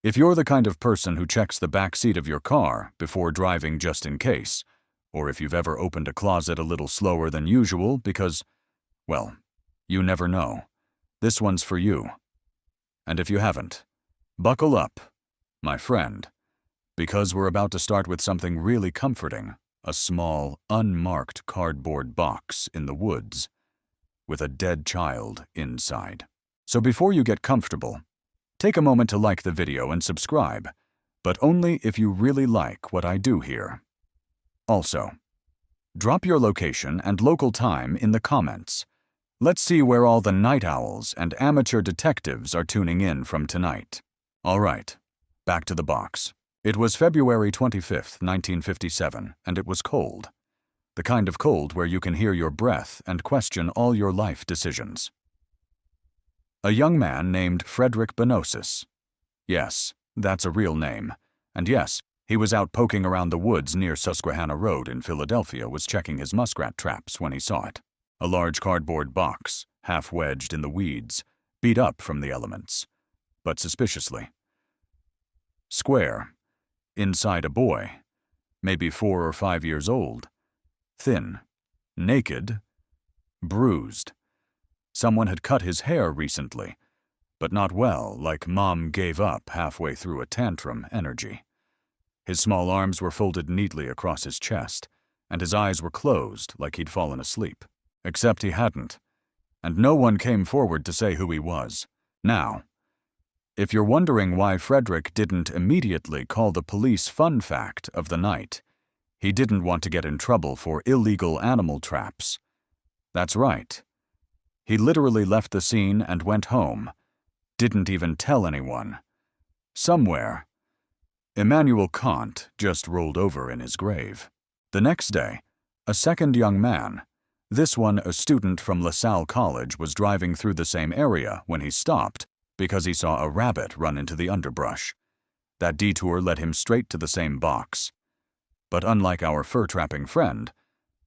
If you're the kind of person who checks the back seat of your car before driving just in case, or if you've ever opened a closet a little slower than usual because, well, you never know, this one's for you. And if you haven't, buckle up, my friend, because we're about to start with something really comforting, a small, unmarked cardboard box in the woods with a dead child inside. So before you get comfortable, take a moment to like the video and subscribe, but only if you really like what I do here. Also, drop your location and local time in the comments. Let's see where all the night owls and amateur detectives are tuning in from tonight. All right, back to the box. It was February 25th, 1957, and it was cold. The kind of cold where you can hear your breath and question all your life decisions. A young man named Frederick Benosis. Yes, that's a real name. And yes, he was out poking around the woods near Susquehanna Road in Philadelphia, was checking his muskrat traps when he saw it. A large cardboard box, half wedged in the weeds, beat up from the elements, but suspiciously. Square. Inside a boy, maybe 4 or 5 years old. Thin. Naked. Bruised. Someone had cut his hair recently, but not well, like Mom gave up halfway through a tantrum energy. His small arms were folded neatly across his chest, and his eyes were closed like he'd fallen asleep. Except he hadn't, and no one came forward to say who he was. Now, if you're wondering why Frederick didn't immediately call the police, fun fact of the night, he didn't want to get in trouble for illegal animal traps. That's right. He literally left the scene and went home. Didn't even tell anyone. Somewhere, Immanuel Kant just rolled over in his grave. The next day, a second young man, this one a student from LaSalle College, was driving through the same area when he stopped because he saw a rabbit run into the underbrush. That detour led him straight to the same box. But unlike our fur-trapping friend,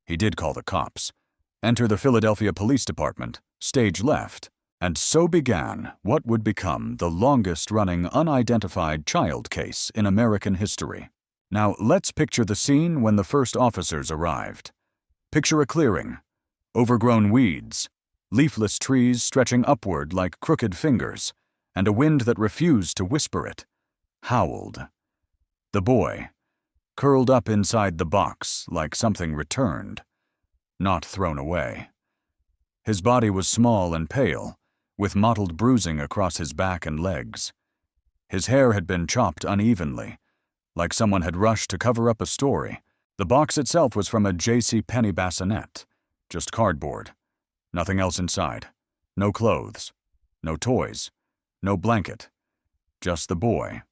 he did call the cops, enter the Philadelphia Police Department, stage left, and so began what would become the longest-running unidentified child case in American history. Now, let's picture the scene when the first officers arrived. Picture a clearing, overgrown weeds, leafless trees stretching upward like crooked fingers, and a wind that refused to whisper it, howled. The boy, curled up inside the box like something returned, not thrown away. His body was small and pale, with mottled bruising across his back and legs. His hair had been chopped unevenly, like someone had rushed to cover up a story. The box itself was from a J.C. Penney bassinet, just cardboard, nothing else inside, no clothes, no toys, no blanket, just the boy,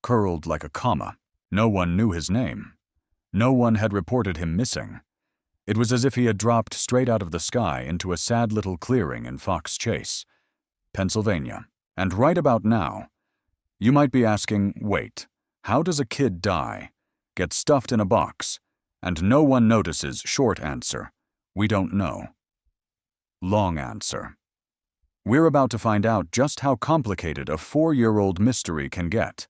curled like a comma. No one knew his name. No one had reported him missing. It was as if he had dropped straight out of the sky into a sad little clearing in Fox Chase, Pennsylvania. And right about now, you might be asking, wait, how does a kid die, get stuffed in a box, and no one notices? Short answer, we don't know. Long answer, we're about to find out just how complicated a 4-year-old mystery can get.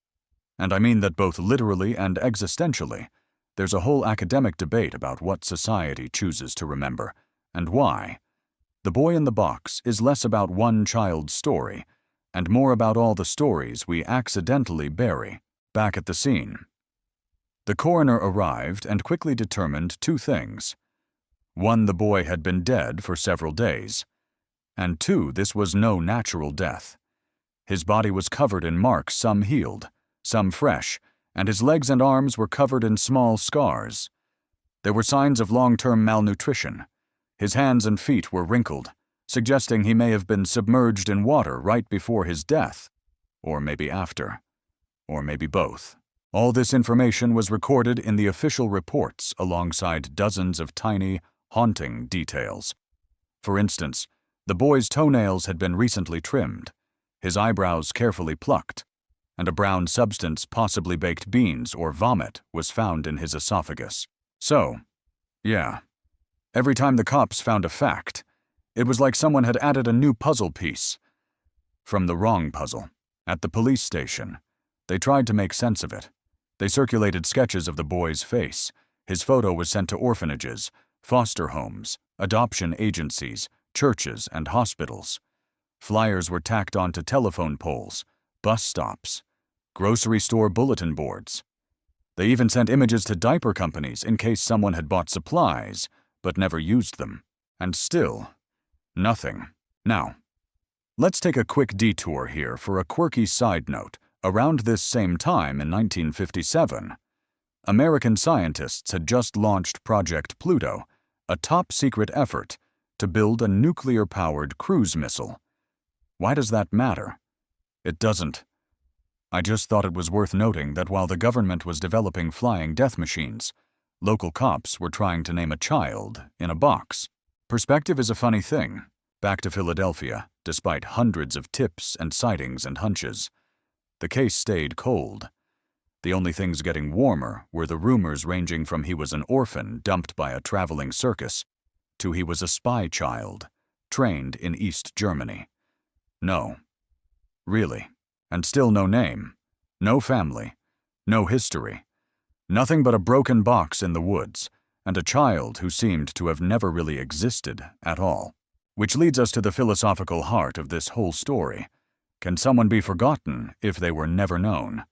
And I mean that both literally and existentially. There's a whole academic debate about what society chooses to remember, and why. The Boy in the Box is less about one child's story, and more about all the stories we accidentally bury. Back at the scene, the coroner arrived and quickly determined 2 things. 1, the boy had been dead for several days, and 2, this was no natural death. His body was covered in marks, some healed, some fresh, and his legs and arms were covered in small scars. There were signs of long-term malnutrition. His hands and feet were wrinkled, suggesting he may have been submerged in water right before his death, or maybe after, or maybe both. All this information was recorded in the official reports alongside dozens of tiny, haunting details. For instance, the boy's toenails had been recently trimmed, his eyebrows carefully plucked, and a brown substance, possibly baked beans or vomit, was found in his esophagus. So, yeah, every time the cops found a fact, it was like someone had added a new puzzle piece. From the wrong puzzle. At the police station, They tried to make sense of it. They circulated sketches of the boy's face. His photo was sent to orphanages, foster homes, adoption agencies, churches, and hospitals. Flyers were tacked onto telephone poles, bus stops, grocery store bulletin boards. They even sent images to diaper companies in case someone had bought supplies but never used them. And still, nothing. Now, let's take a quick detour here for a quirky side note. Around this same time in 1957, American scientists had just launched Project Pluto, a top-secret effort to build a nuclear-powered cruise missile. Why does that matter? It doesn't. I just thought it was worth noting that while the government was developing flying death machines, local cops were trying to name a child in a box. Perspective is a funny thing. Back to Philadelphia, despite hundreds of tips and sightings and hunches. The case stayed cold. The only things getting warmer were the rumors ranging from he was an orphan dumped by a traveling circus to he was a spy child, trained in East Germany. No. Really. And still no name, no family, no history. Nothing but a broken box in the woods, and a child who seemed to have never really existed at all. Which leads us to the philosophical heart of this whole story. Can someone be forgotten if they were never known?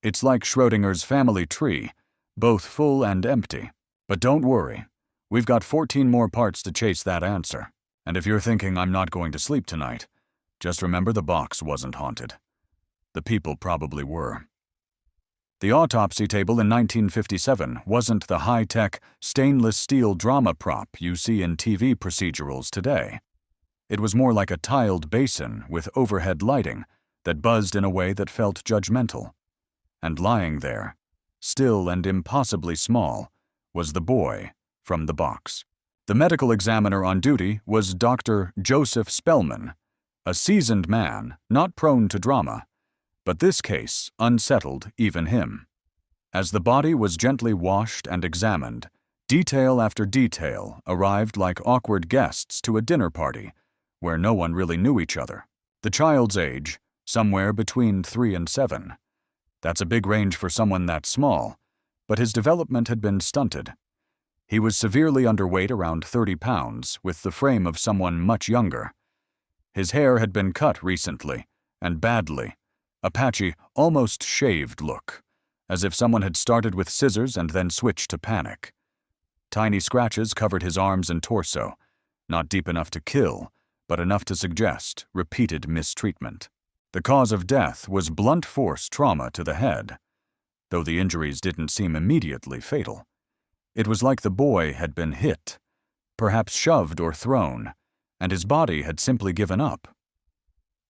It's like Schrödinger's family tree, both full and empty. But don't worry, we've got 14 more parts to chase that answer. And if you're thinking I'm not going to sleep tonight, just remember the box wasn't haunted. The people probably were. The autopsy table in 1957 wasn't the high-tech, stainless steel drama prop you see in TV procedurals today. It was more like a tiled basin with overhead lighting that buzzed in a way that felt judgmental. And lying there, still and impossibly small, was the boy from the box. The medical examiner on duty was Dr. Joseph Spellman, a seasoned man not prone to drama, but this case unsettled even him. As the body was gently washed and examined, detail after detail arrived like awkward guests to a dinner party where no one really knew each other. The child's age, somewhere between 3 and 7. That's a big range for someone that small, but his development had been stunted. He was severely underweight, around 30 pounds, with the frame of someone much younger. His hair had been cut recently, and badly, a patchy, almost shaved look, as if someone had started with scissors and then switched to panic. Tiny scratches covered his arms and torso, not deep enough to kill, but enough to suggest repeated mistreatment. The cause of death was blunt force trauma to the head, though the injuries didn't seem immediately fatal. It was like the boy had been hit, perhaps shoved or thrown, and his body had simply given up.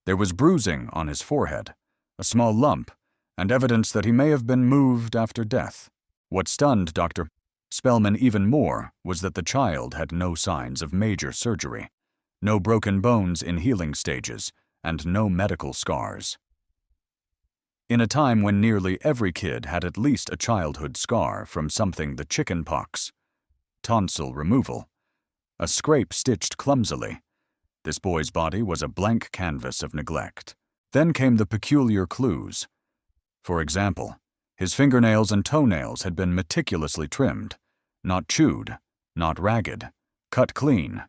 There was bruising on his forehead, a small lump, and evidence that he may have been moved after death. What stunned Dr. Spellman even more was that the child had no signs of major surgery, no broken bones in healing stages, and no medical scars. In a time when nearly every kid had at least a childhood scar from something the chicken pox, tonsil removal, a scrape stitched clumsily, this boy's body was a blank canvas of neglect. Then came the peculiar clues. For example, his fingernails and toenails had been meticulously trimmed, not chewed, not ragged, cut clean.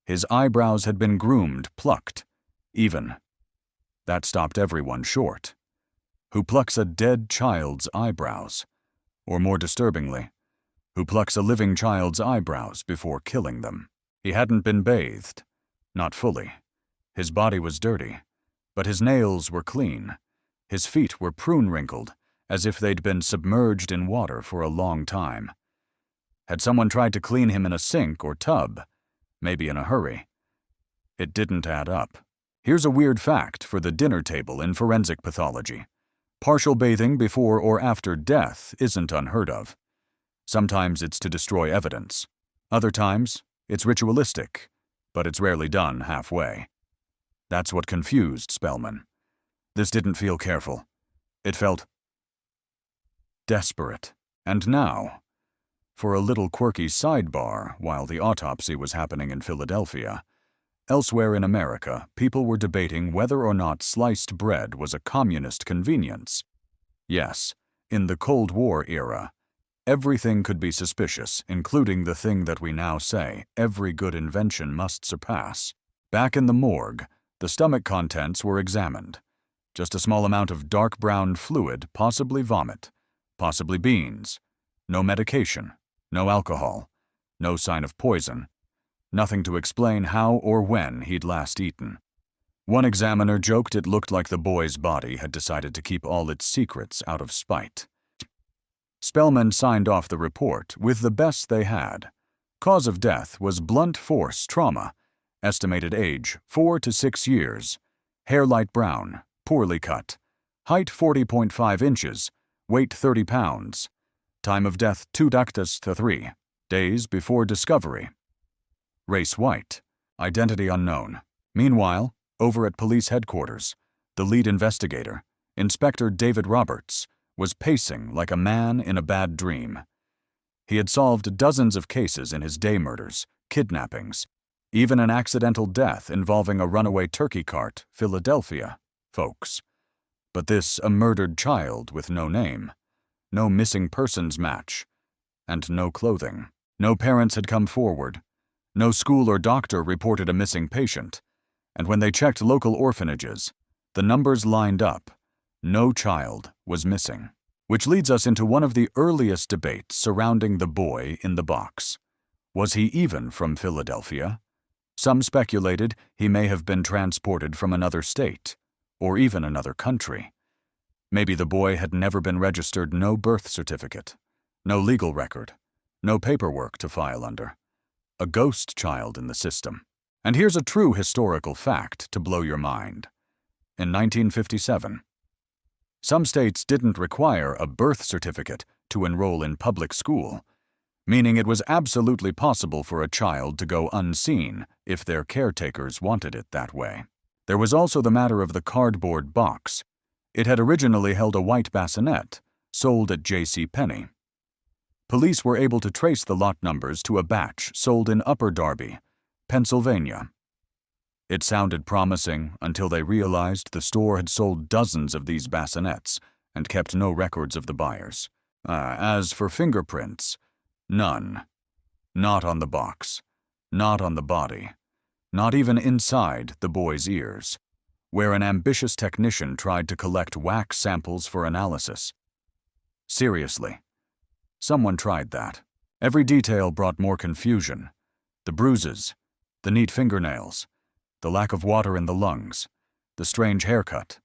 His eyebrows had been groomed, plucked, even. That stopped everyone short. Who plucks a dead child's eyebrows? Or more disturbingly, who plucks a living child's eyebrows before killing them? He hadn't been bathed. Not fully. His body was dirty, but his nails were clean. His feet were prune-wrinkled, as if they'd been submerged in water for a long time. Had someone tried to clean him in a sink or tub, maybe in a hurry? It didn't add up. Here's a weird fact for the dinner table in forensic pathology. Partial bathing before or after death isn't unheard of. Sometimes it's to destroy evidence. Other times, it's ritualistic, but it's rarely done halfway. That's what confused Spellman. This didn't feel careful. It felt desperate. And now, for a little quirky sidebar while the autopsy was happening in Philadelphia, elsewhere in America, people were debating whether or not sliced bread was a communist convenience. Yes, in the Cold War era, everything could be suspicious, including the thing that we now say every good invention must surpass. Back in the morgue, the stomach contents were examined. Just a small amount of dark brown fluid, possibly vomit, possibly beans. No medication, no alcohol, no sign of poison. Nothing to explain how or when he'd last eaten. One examiner joked it looked like the boy's body had decided to keep all its secrets out of spite. Spellman signed off the report with the best they had. Cause of death was blunt force trauma. Estimated age 4 to 6 years. Hair light brown, poorly cut. Height 40.5 inches. Weight 30 pounds. Time of death 2 to 3 days before discovery. Race white. Identity unknown. Meanwhile, over at police headquarters, the lead investigator, Inspector David Roberts, was pacing like a man in a bad dream. He had solved dozens of cases in his day murders, kidnappings, even an accidental death involving a runaway turkey cart, Philadelphia, folks. But this a murdered child with no name, no missing persons match, and no clothing. No parents had come forward. No school or doctor reported a missing patient. And when they checked local orphanages, the numbers lined up. No child was missing. Which leads us into one of the earliest debates surrounding the boy in the box. Was he even from Philadelphia? Some speculated he may have been transported from another state, or even another country. Maybe the boy had never been registered, no birth certificate, no legal record, no paperwork to file under. A ghost child in the system. And here's a true historical fact to blow your mind. In 1957, some states didn't require a birth certificate to enroll in public school, meaning it was absolutely possible for a child to go unseen if their caretakers wanted it that way. There was also the matter of the cardboard box. It had originally held a white bassinet, sold at J.C. Penney. Police were able to trace the lot numbers to a batch sold in Upper Darby, Pennsylvania. It sounded promising until they realized the store had sold dozens of these bassinets and kept no records of the buyers. As for fingerprints, none. Not on the box. Not on the body. Not even inside the boy's ears, where an ambitious technician tried to collect wax samples for analysis. Seriously. Someone tried that. Every detail brought more confusion. The bruises, the neat fingernails, the lack of water in the lungs, the strange haircut,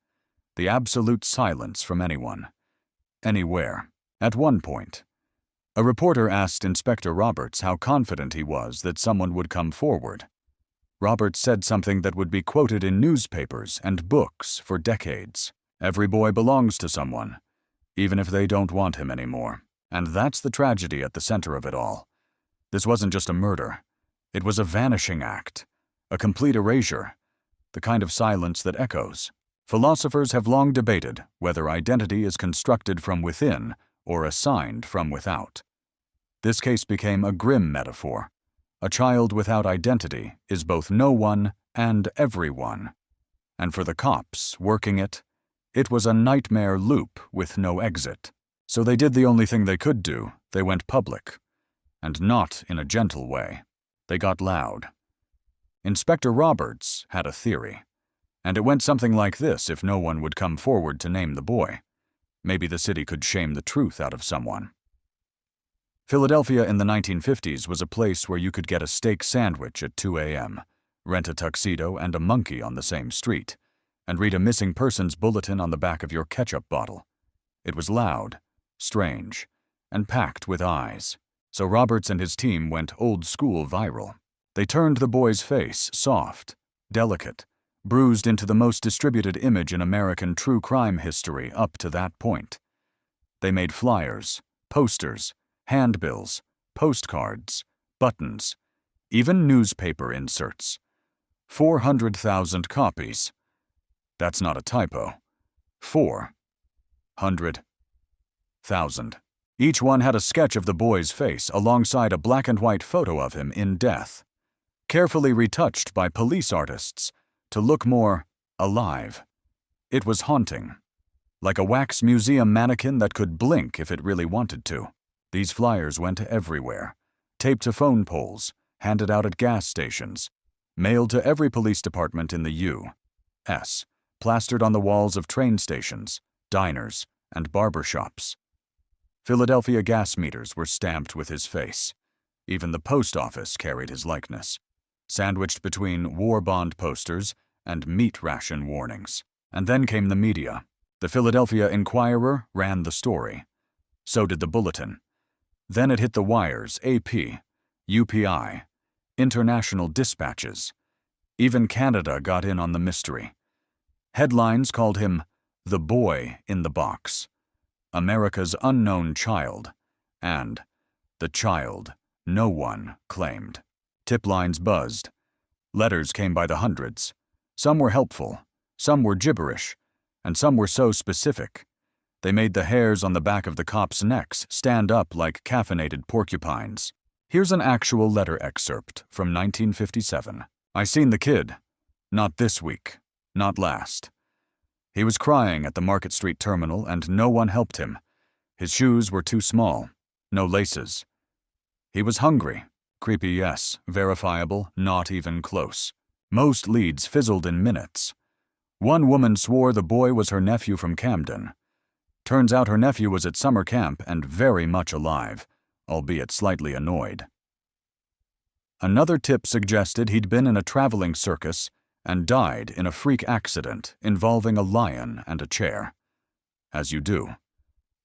the absolute silence from anyone, anywhere. At one point, a reporter asked Inspector Roberts how confident he was that someone would come forward. Roberts said something that would be quoted in newspapers and books for decades. Every boy belongs to someone, even if they don't want him anymore. And that's the tragedy at the center of it all. This wasn't just a murder. It was a vanishing act, a complete erasure, the kind of silence that echoes. Philosophers have long debated whether identity is constructed from within or assigned from without. This case became a grim metaphor. A child without identity is both no one and everyone. And for the cops working it, it was a nightmare loop with no exit. So they did the only thing they could do. They went public. And not in a gentle way. They got loud. Inspector Roberts had a theory. And it went something like this if no one would come forward to name the boy. Maybe the city could shame the truth out of someone. Philadelphia in the 1950s was a place where you could get a steak sandwich at 2 a.m., rent a tuxedo and a monkey on the same street, and read a missing persons bulletin on the back of your ketchup bottle. It was loud, strange, and packed with eyes. So Roberts and his team went old school viral. They turned the boy's face soft, delicate, bruised into the most distributed image in American true crime history up to that point. They made flyers, posters, handbills, postcards, buttons, even newspaper inserts. 400,000 copies. That's not a typo. 400,000. Each one had a sketch of the boy's face alongside a black and white photo of him in death, carefully retouched by police artists to look more alive. It was haunting. Like a wax museum mannequin that could blink if it really wanted to. These flyers went everywhere, taped to phone poles, handed out at gas stations, mailed to every police department in the U.S., plastered on the walls of train stations, diners, and barber shops. Philadelphia gas meters were stamped with his face. Even the post office carried his likeness, sandwiched between war bond posters and meat ration warnings. And then came the media. The Philadelphia Inquirer ran the story. So did the Bulletin. Then it hit the wires, AP, UPI, international dispatches. Even Canada got in on the mystery. Headlines called him the boy in the box, America's unknown child, and the child no one claimed. Tip lines buzzed. Letters came by the hundreds. Some were helpful, some were gibberish, and some were so specific. They made the hairs on the back of the cops' necks stand up like caffeinated porcupines. Here's an actual letter excerpt from 1957. I seen the kid. Not this week. Not last. He was crying at the Market Street terminal and no one helped him. His shoes were too small. No laces. He was hungry. Creepy, yes. Verifiable, not even close. Most leads fizzled in minutes. One woman swore the boy was her nephew from Camden. Turns out her nephew was at summer camp and very much alive, albeit slightly annoyed. Another tip suggested he'd been in a traveling circus and died in a freak accident involving a lion and a chair. As you do.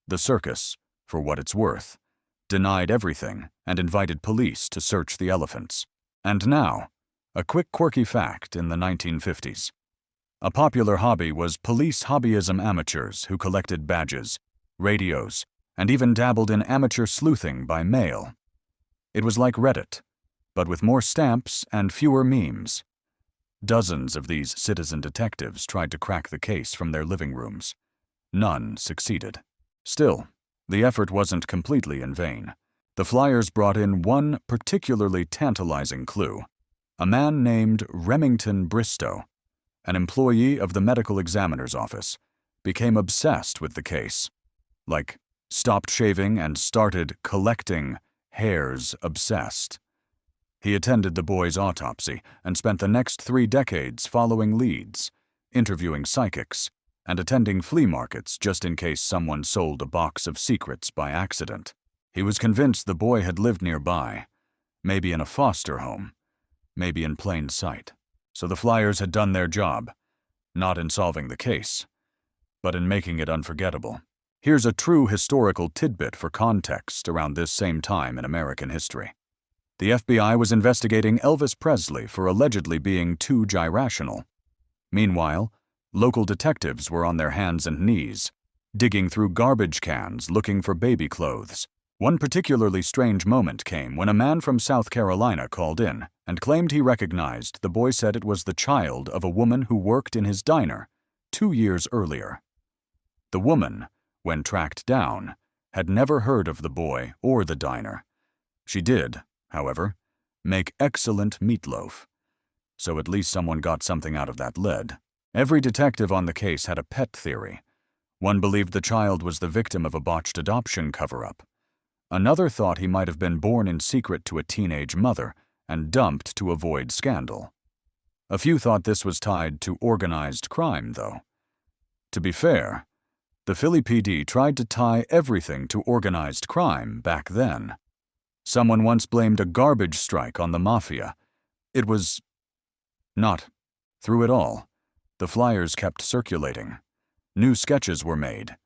The circus, for what it's worth, denied everything and invited police to search the elephants. And now, a quick quirky fact in the 1950s. A popular hobby was police hobbyism amateurs who collected badges, radios, and even dabbled in amateur sleuthing by mail. It was like Reddit, but with more stamps and fewer memes. Dozens of these citizen detectives tried to crack the case from their living rooms. None succeeded. Still, the effort wasn't completely in vain. The flyers brought in one particularly tantalizing clue. A man named Remington Bristow, an employee of the medical examiner's office, became obsessed with the case. Like, stopped shaving and started collecting hairs obsessed. He attended the boy's autopsy and spent the next 3 decades following leads, interviewing psychics, and attending flea markets just in case someone sold a box of secrets by accident. He was convinced the boy had lived nearby, maybe in a foster home, maybe in plain sight. So the flyers had done their job, not in solving the case, but in making it unforgettable. Here's a true historical tidbit for context around this same time in American history. The FBI was investigating Elvis Presley for allegedly being too gyrational. Meanwhile, local detectives were on their hands and knees, digging through garbage cans looking for baby clothes. One particularly strange moment came when a man from South Carolina called in and claimed he recognized the boy said it was the child of a woman who worked in his diner 2 years earlier. The woman, when tracked down, had never heard of the boy or the diner. She did, however, make excellent meatloaf. So at least someone got something out of that lead. Every detective on the case had a pet theory. One believed the child was the victim of a botched adoption cover-up. Another thought he might have been born in secret to a teenage mother and dumped to avoid scandal. A few thought this was tied to organized crime, though. To be fair, the Philly PD tried to tie everything to organized crime back then. Someone once blamed a garbage strike on the mafia. It was not. Through it all, the flyers kept circulating. New sketches were made,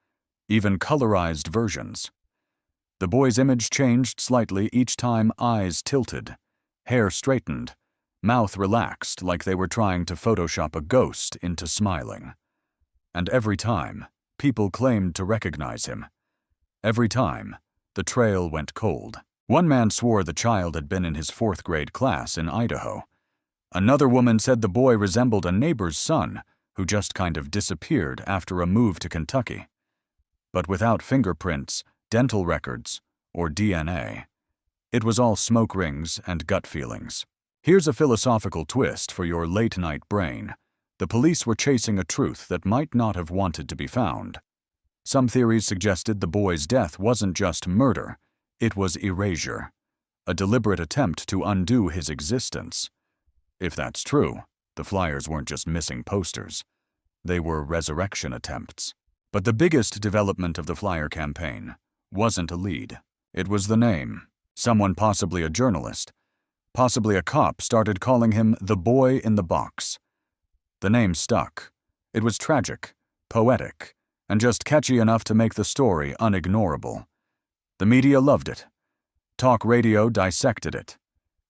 even colorized versions. The boy's image changed slightly each time eyes tilted, hair straightened, mouth relaxed like they were trying to Photoshop a ghost into smiling. And every time, people claimed to recognize him. Every time, the trail went cold. One man swore the child had been in his 4th grade class in Idaho. Another woman said the boy resembled a neighbor's son who just kind of disappeared after a move to Kentucky. But without fingerprints, dental records, or DNA. It was all smoke rings and gut feelings. Here's a philosophical twist for your late-night brain. The police were chasing a truth that might not have wanted to be found. Some theories suggested the boy's death wasn't just murder, it was erasure, a deliberate attempt to undo his existence. If that's true, the flyers weren't just missing posters. They were resurrection attempts. But the biggest development of the flyer campaign wasn't a lead. It was the name. Someone, possibly a journalist, possibly a cop, started calling him the boy in the box. The name stuck. It was tragic, poetic, and just catchy enough to make the story unignorable. The media loved it. Talk radio dissected it.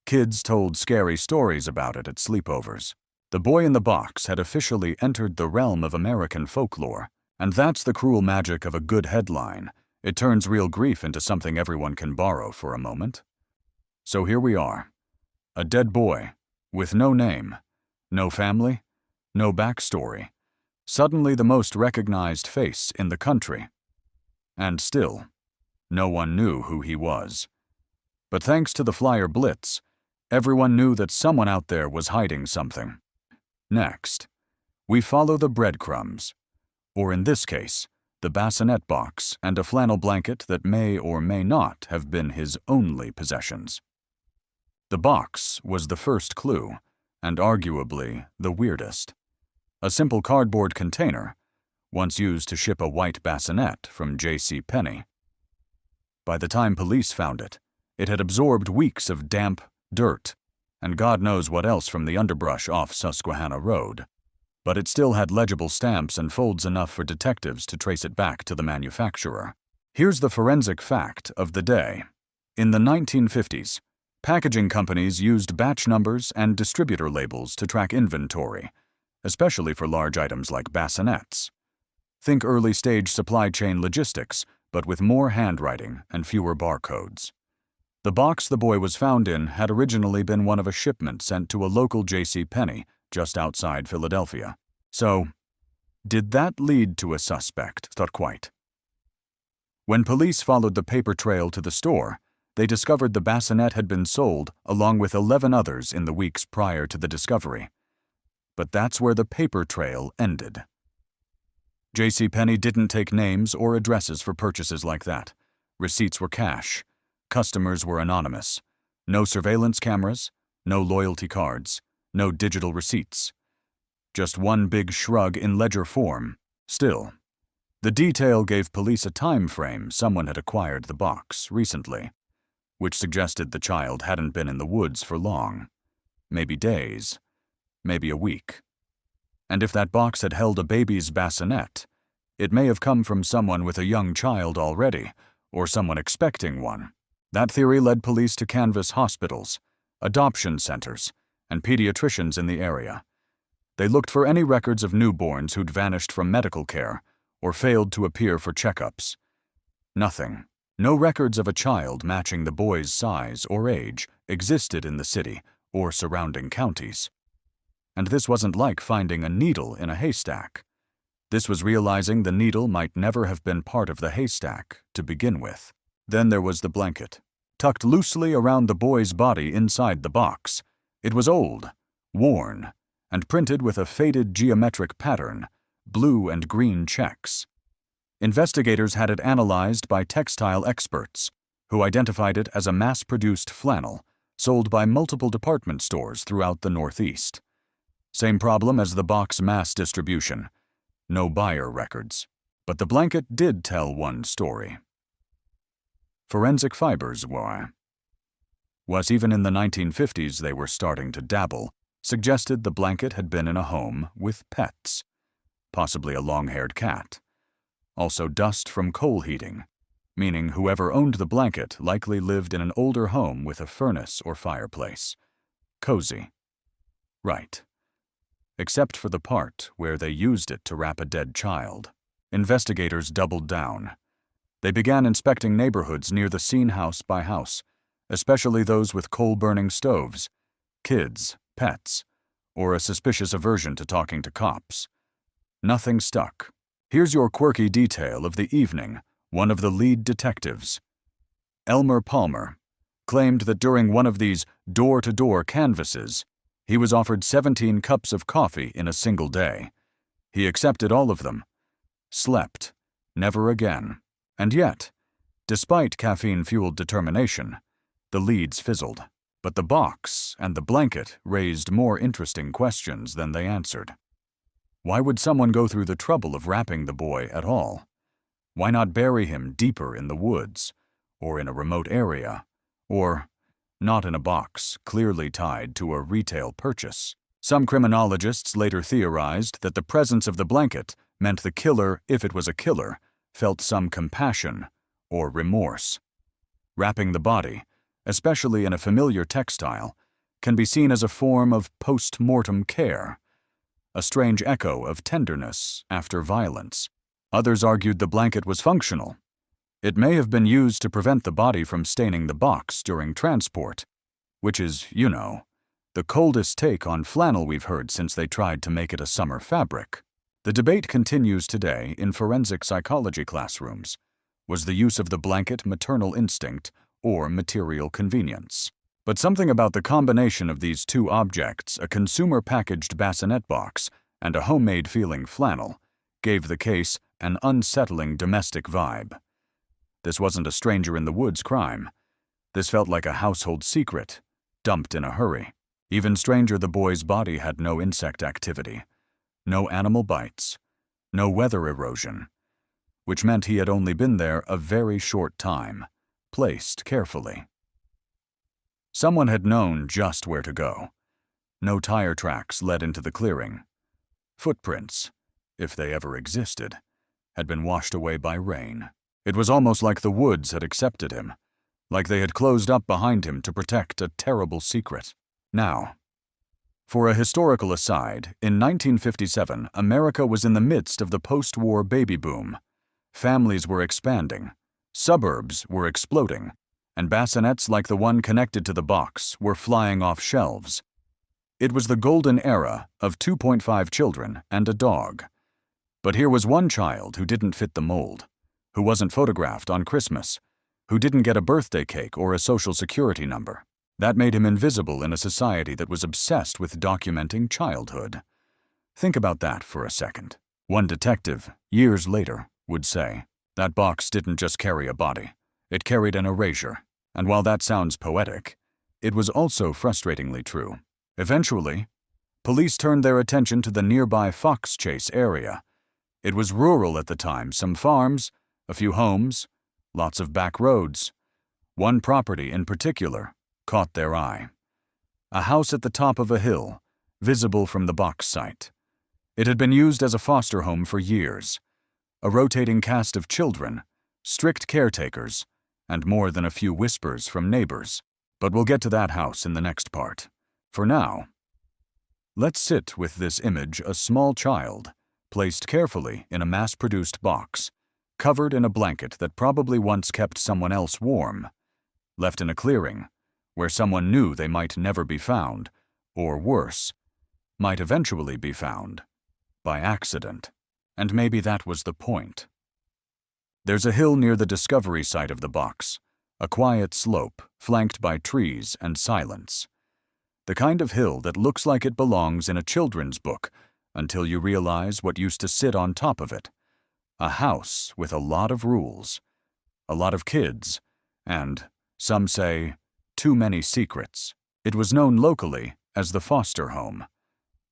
Kids told scary stories about it at sleepovers. The boy in the box had officially entered the realm of American folklore, and that's the cruel magic of a good headline. It turns real grief into something everyone can borrow for a moment. So here we are. A dead boy, with no name, no family, no backstory. Suddenly the most recognized face in the country. And still, no one knew who he was. But thanks to the flyer blitz, everyone knew that someone out there was hiding something. Next, we follow the breadcrumbs, or in this case, the bassinet box and a flannel blanket that may or may not have been his only possessions. The box was the first clue, and arguably the weirdest. A simple cardboard container, once used to ship a white bassinet from J.C. Penney. By the time police found it, it had absorbed weeks of damp, dirt, and God knows what else from the underbrush off Susquehanna Road. But it still had legible stamps and folds enough for detectives to trace it back to the manufacturer. Here's the forensic fact of the day. In the 1950s, packaging companies used batch numbers and distributor labels to track inventory, especially for large items like bassinets. Think early-stage supply chain logistics, but with more handwriting and fewer barcodes. The box the boy was found in had originally been one of a shipment sent to a local J.C. Penney just outside Philadelphia. So, did that lead to a suspect? Not quite. When police followed the paper trail to the store, they discovered the bassinet had been sold along with 11 others in the weeks prior to the discovery. But that's where the paper trail ended. J.C. Penney didn't take names or addresses for purchases like that. Receipts were cash. Customers were anonymous. No surveillance cameras, no loyalty cards, no digital receipts. Just one big shrug in ledger form. Still, the detail gave police a time frame someone had acquired the box recently, which suggested the child hadn't been in the woods for long. Maybe days, maybe a week. And if that box had held a baby's bassinet, it may have come from someone with a young child already, or someone expecting one. That theory led police to canvass hospitals, adoption centers, and pediatricians in the area. They looked for any records of newborns who'd vanished from medical care or failed to appear for checkups. Nothing. No records of a child matching the boy's size or age existed in the city or surrounding counties. And this wasn't like finding a needle in a haystack. This was realizing the needle might never have been part of the haystack to begin with. Then there was the blanket, tucked loosely around the boy's body inside the box. It was old, worn, and printed with a faded geometric pattern, blue and green checks. Investigators had it analyzed by textile experts, who identified it as a mass-produced flannel sold by multiple department stores throughout the Northeast. Same problem as the box mass distribution. No buyer records. But the blanket did tell one story. Forensic fibers were. Was even in the 1950s they were starting to dabble, suggested the blanket had been in a home with pets, possibly a long-haired cat. Also dust from coal heating, meaning whoever owned the blanket likely lived in an older home with a furnace or fireplace. Cozy. Right. Except for the part where they used it to wrap a dead child. Investigators doubled down. They began inspecting neighborhoods near the scene house by house, especially those with coal-burning stoves, kids, pets, or a suspicious aversion to talking to cops. Nothing stuck. Here's your quirky detail of the evening. One of the lead detectives, Elmer Palmer, claimed that during one of these door-to-door canvasses, he was offered 17 cups of coffee in a single day. He accepted all of them, slept, Never again. And yet, despite caffeine-fueled determination, the leads fizzled. But the box and the blanket raised more interesting questions than they answered. Why would someone go through the trouble of wrapping the boy at all? Why not bury him deeper in the woods, or in a remote area, or not in a box clearly tied to a retail purchase? Some criminologists later theorized that the presence of the blanket meant the killer, if it was a killer, felt some compassion or remorse. Wrapping the body, especially in a familiar textile, can be seen as a form of post-mortem care, a strange echo of tenderness after violence. Others argued the blanket was functional. It may have been used to prevent the body from staining the box during transport, which is, the coldest take on flannel we've heard since they tried to make it a summer fabric. The debate continues today in forensic psychology classrooms. Was the use of the blanket maternal instinct or material convenience? But something about the combination of these two objects, a consumer-packaged bassinet box and a homemade-feeling flannel, gave the case an unsettling domestic vibe. This wasn't a stranger-in-the-woods crime. This felt like a household secret, dumped in a hurry. Even stranger, the boy's body had no insect activity, no animal bites, no weather erosion, which meant he had only been there a very short time, placed carefully. Someone had known just where to go. No tire tracks led into the clearing. Footprints, if they ever existed, had been washed away by rain. It was almost like the woods had accepted him, like they had closed up behind him to protect a terrible secret. Now, for a historical aside, in 1957, America was in the midst of the post-war baby boom. Families were expanding, suburbs were exploding, and bassinets like the one connected to the box were flying off shelves. It was the golden era of 2.5 children and a dog. But here was one child who didn't fit the mold, who wasn't photographed on Christmas, who didn't get a birthday cake or a social security number. That made him invisible in a society that was obsessed with documenting childhood. Think about that for a second. One detective, years later, would say, that box didn't just carry a body. It carried an erasure. And while that sounds poetic, it was also frustratingly true. Eventually, police turned their attention to the nearby Fox Chase area. It was rural at the time, some farms, a few homes, lots of back roads. One property in particular caught their eye. A house at the top of a hill, visible from the box site. It had been used as a foster home for years. A rotating cast of children, strict caretakers, and more than a few whispers from neighbors. But we'll get to that house in the next part. For now, let's sit with this image, a small child, placed carefully in a mass-produced box, covered in a blanket that probably once kept someone else warm, left in a clearing, where someone knew they might never be found, or worse, might eventually be found, by accident. And maybe that was the point. There's a hill near the discovery site of the box, a quiet slope flanked by trees and silence. The kind of hill that looks like it belongs in a children's book until you realize what used to sit on top of it. A house with a lot of rules, a lot of kids, and, some say, too many secrets. It was known locally as the foster home.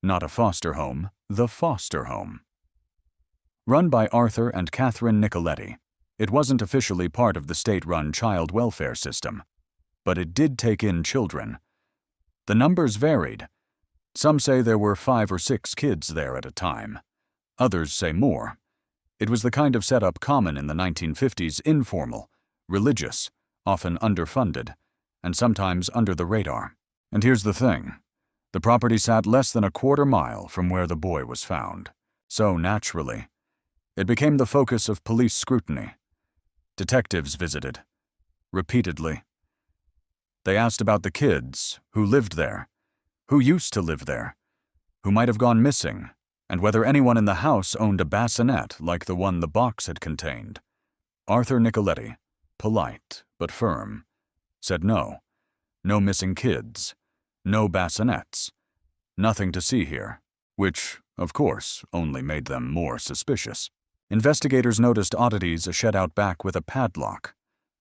Not a foster home, the foster home. Run by Arthur and Catherine Nicoletti, it wasn't officially part of the state-run child welfare system, but it did take in children. The numbers varied. Some say there were 5 or 6 kids there at a time. Others say more. It was the kind of setup common in the 1950s, informal, religious, often underfunded, and sometimes under the radar. And here's the thing. The property sat less than a quarter mile from where the boy was found. So naturally, it became the focus of police scrutiny. Detectives visited. Repeatedly. They asked about the kids, who lived there, who used to live there, who might have gone missing, and whether anyone in the house owned a bassinet like the one the box had contained. Arthur Nicoletti, polite but firm, said no. No missing kids. No bassinets. Nothing to see here, which, of course, only made them more suspicious. Investigators noticed oddities: a shed-out back with a padlock,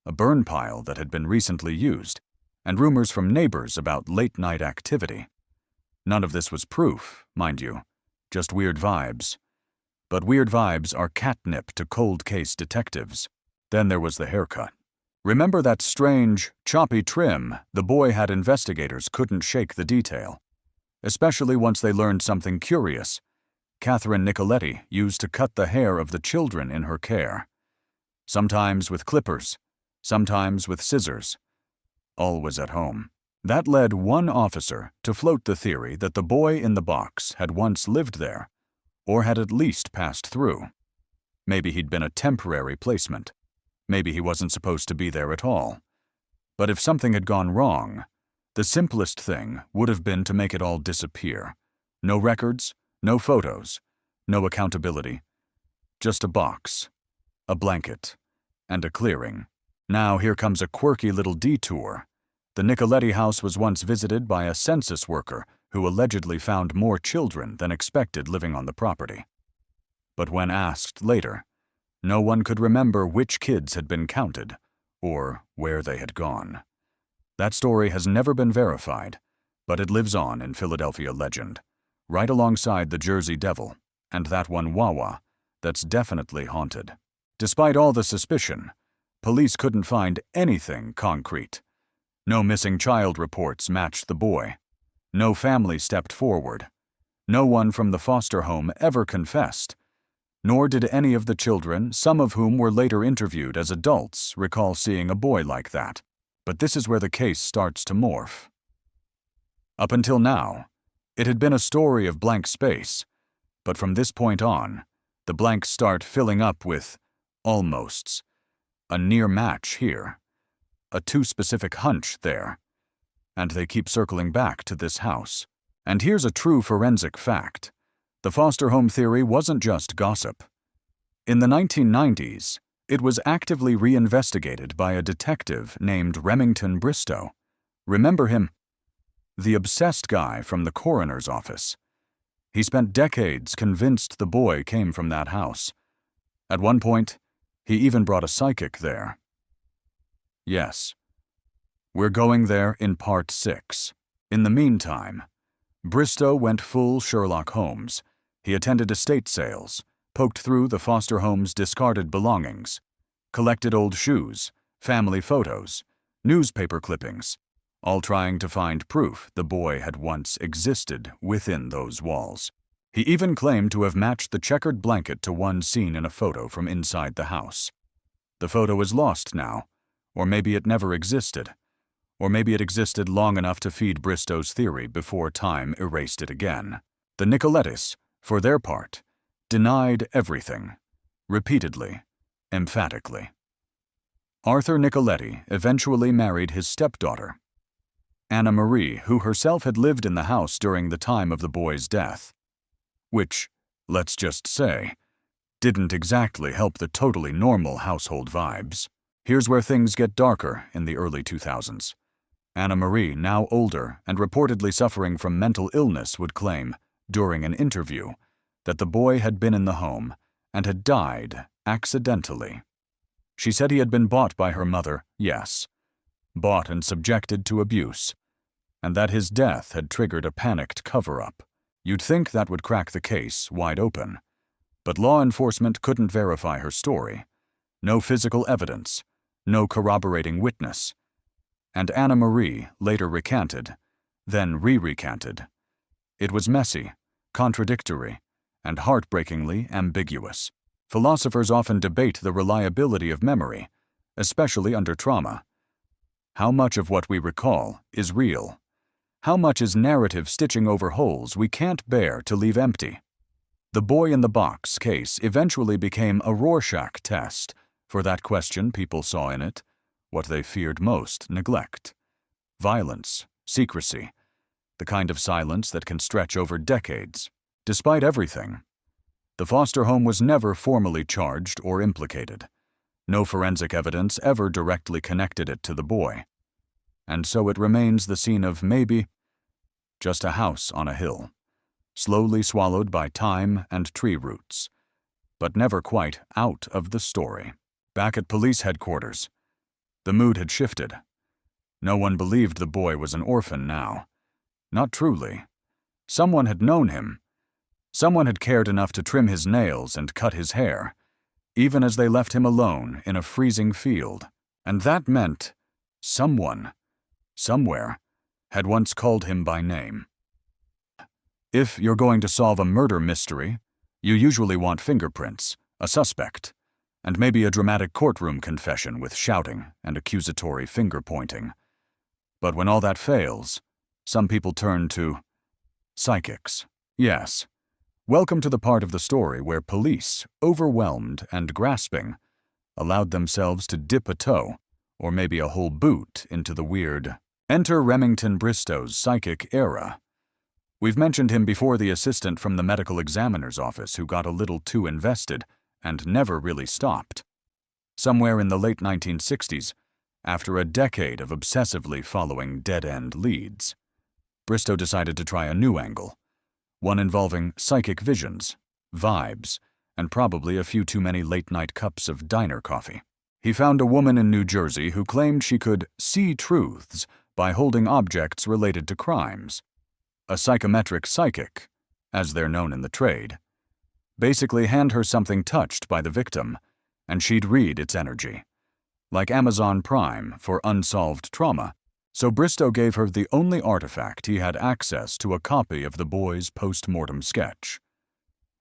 a burn pile that had been recently used, and rumors from neighbors about late-night activity. None of this was proof, mind you, just weird vibes. But weird vibes are catnip to cold case detectives. Then there was the haircut. Remember that strange, choppy trim? The boy had investigators couldn't shake the detail. Especially once they learned something curious. Catherine Nicoletti used to cut the hair of the children in her care. Sometimes with clippers, sometimes with scissors. Always at home. That led one officer to float the theory that the boy in the box had once lived there, or had at least passed through. Maybe he'd been a temporary placement. Maybe he wasn't supposed to be there at all. But if something had gone wrong, the simplest thing would have been to make it all disappear. No records, no photos, no accountability. Just a box, a blanket, and a clearing. Now here comes a quirky little detour. The Nicoletti house was once visited by a census worker who allegedly found more children than expected living on the property. But when asked later, no one could remember which kids had been counted or where they had gone. That story has never been verified, but it lives on in Philadelphia legend, right alongside the Jersey Devil and that one Wawa that's definitely haunted. Despite all the suspicion, police couldn't find anything concrete. No missing child reports matched the boy. No family stepped forward. No one from the foster home ever confessed. Nor did any of the children, some of whom were later interviewed as adults, recall seeing a boy like that. But this is where the case starts to morph. Up until now, it had been a story of blank space, but from this point on, the blanks start filling up with almosts. A near match here, a too specific hunch there, and they keep circling back to this house. And here's a true forensic fact. The foster home theory wasn't just gossip. In the 1990s, it was actively reinvestigated by a detective named Remington Bristow. Remember him? The obsessed guy from the coroner's office. He spent decades convinced the boy came from that house. At one point, he even brought a psychic there. Yes, we're going there in part 6. In the meantime, Bristow went full Sherlock Holmes. He attended estate sales, poked through the foster home's discarded belongings, collected old shoes, family photos, newspaper clippings, all trying to find proof the boy had once existed within those walls. He even claimed to have matched the checkered blanket to one seen in a photo from inside the house. The photo is lost now, or maybe it never existed, or maybe it existed long enough to feed Bristow's theory before time erased it again. The Nicolettis, for their part, denied everything, repeatedly, emphatically. Arthur Nicoletti eventually married his stepdaughter, Anna Marie, who herself had lived in the house during the time of the boy's death, which, let's just say, didn't exactly help the totally normal household vibes. Here's where things get darker in the early 2000s. Anna Marie, now older and reportedly suffering from mental illness, would claim, during an interview, that the boy had been in the home and had died accidentally. She said he had been bought by her mother, yes, bought and subjected to abuse, and that his death had triggered a panicked cover-up. You'd think that would crack the case wide open, but law enforcement couldn't verify her story. No physical evidence, no corroborating witness. And Anna Marie later recanted, then re-recanted. It was messy, contradictory, and heartbreakingly ambiguous. Philosophers often debate the reliability of memory, especially under trauma. How much of what we recall is real? How much is narrative stitching over holes we can't bear to leave empty? The boy in the box case eventually became a Rorschach test for that question people saw in it, what they feared most: neglect, violence, secrecy, the kind of silence that can stretch over decades. Despite everything, the foster home was never formally charged or implicated. No forensic evidence ever directly connected it to the boy. And so it remains the scene of maybe just a house on a hill, slowly swallowed by time and tree roots. but never quite out of the story. Back at police headquarters, the mood had shifted. No one believed the boy was an orphan now. Not truly. Someone had known him. Someone had cared enough to trim his nails and cut his hair, even as they left him alone in a freezing field. And that meant someone, somewhere, had once called him by name. If you're going to solve a murder mystery, you usually want fingerprints, a suspect, and maybe a dramatic courtroom confession with shouting and accusatory finger-pointing. But when all that fails, some people turn to psychics. Yes. Welcome to the part of the story where police, overwhelmed and grasping, allowed themselves to dip a toe, or maybe a whole boot, into the weird. Enter Remington Bristow's psychic era. We've mentioned him before, the assistant from the medical examiner's office who got a little too invested and never really stopped. Somewhere in the late 1960s, after a decade of obsessively following dead-end leads, Bristow decided to try a new angle, one involving psychic visions, vibes, and probably a few too many late-night cups of diner coffee. He found a woman in New Jersey who claimed she could see truths by holding objects related to crimes. A psychometric psychic, as they're known in the trade. Basically hand her something touched by the victim, and she'd read its energy. Like Amazon Prime for unsolved trauma, so Bristow gave her the only artifact he had access to, a copy of the boy's post-mortem sketch.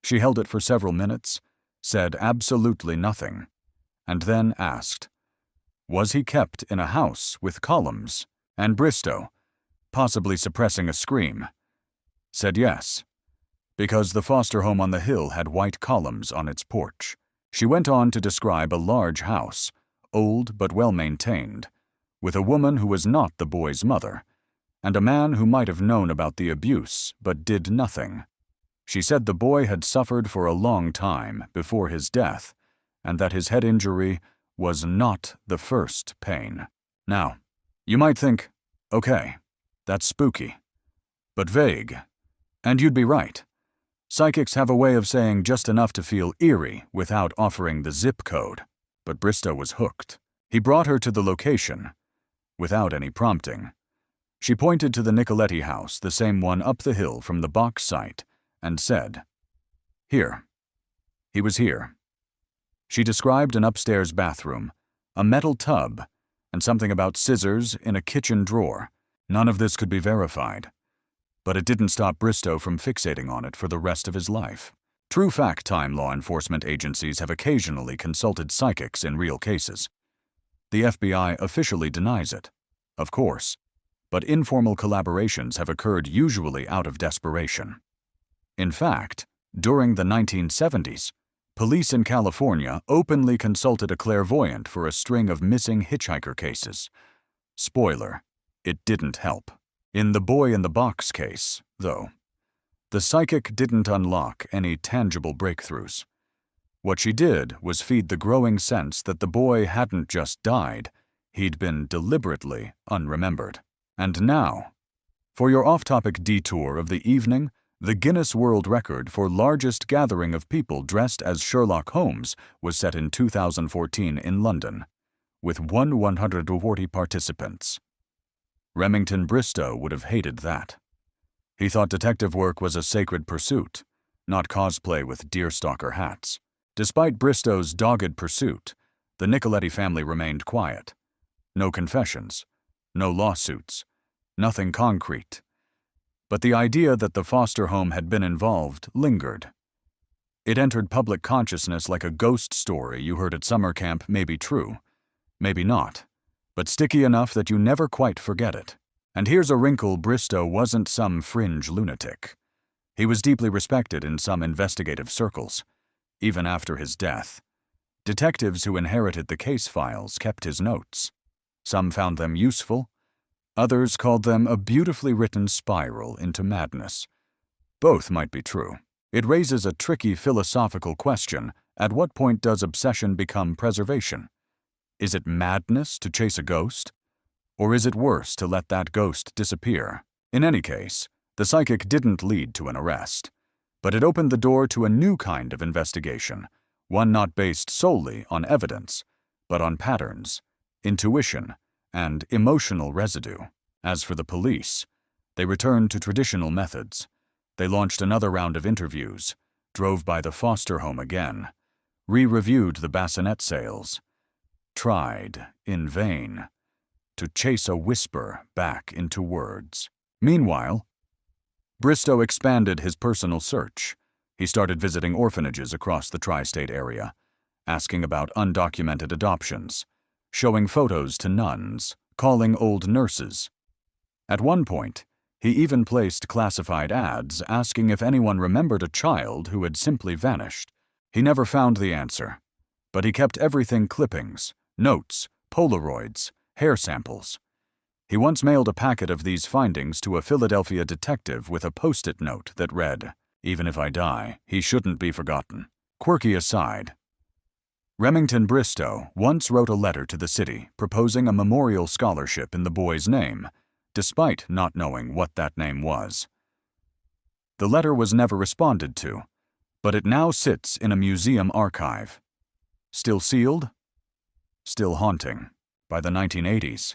She held it for several minutes, said absolutely nothing, and then asked, was he kept in a house with columns? And Bristow, possibly suppressing a scream, said yes, because the foster home on the hill had white columns on its porch. She went on to describe a large house, old but well-maintained, with a woman who was not the boy's mother, and a man who might have known about the abuse but did nothing. She said the boy had suffered for a long time before his death, and that his head injury was not the first pain. Now, you might think, okay, that's spooky, but vague. And you'd be right. Psychics have a way of saying just enough to feel eerie without offering the zip code. But Bristow was hooked. He brought her to the location, without any prompting. She pointed to the Nicoletti house, the same one up the hill from the box site, and said, "Here. He was here." She described an upstairs bathroom, a metal tub, and something about scissors in a kitchen drawer. None of this could be verified, but it didn't stop Bristow from fixating on it for the rest of his life. True fact-time law enforcement agencies have occasionally consulted psychics in real cases. The FBI officially denies it, of course, but informal collaborations have occurred usually out of desperation. In fact, during the 1970s, police in California openly consulted a clairvoyant for a string of missing hitchhiker cases. Spoiler, it didn't help. In the boy in the box case, though, the psychic didn't unlock any tangible breakthroughs. What she did was feed the growing sense that the boy hadn't just died, he'd been deliberately unremembered. And now, for your off-topic detour of the evening, the Guinness World Record for largest gathering of people dressed as Sherlock Holmes was set in 2014 in London, with 140 participants. Remington Bristow would have hated that. He thought detective work was a sacred pursuit, not cosplay with deerstalker hats. Despite Bristow's dogged pursuit, the Nicoletti family remained quiet. No confessions, no lawsuits, nothing concrete. But the idea that the foster home had been involved lingered. It entered public consciousness like a ghost story you heard at summer camp may be true, maybe not, but sticky enough that you never quite forget it. And here's a wrinkle: Bristow wasn't some fringe lunatic. He was deeply respected in some investigative circles, even after his death. Detectives who inherited the case files kept his notes. Some found them useful. Others called them a beautifully written spiral into madness. Both might be true. It raises a tricky philosophical question: at what point does obsession become preservation? Is it madness to chase a ghost? Or is it worse to let that ghost disappear? In any case, the psychic didn't lead to an arrest, but it opened the door to a new kind of investigation, one not based solely on evidence, but on patterns, intuition, and emotional residue. As for the police, they returned to traditional methods. They launched another round of interviews, drove by the foster home again, re-reviewed the bassinet sales, tried, in vain, to chase a whisper back into words. Meanwhile, Bristow expanded his personal search. He started visiting orphanages across the tri-state area, asking about undocumented adoptions, showing photos to nuns, calling old nurses. At one point, he even placed classified ads asking if anyone remembered a child who had simply vanished. He never found the answer, but he kept everything clippings, notes, Polaroids, hair samples. He once mailed a packet of these findings to a Philadelphia detective with a post-it note that read, "Even if I die, he shouldn't be forgotten." Quirky aside, Remington Bristow once wrote a letter to the city proposing a memorial scholarship in the boy's name, despite not knowing what that name was. The letter was never responded to, but it now sits in a museum archive. Still sealed? Still haunting. By the 1980s,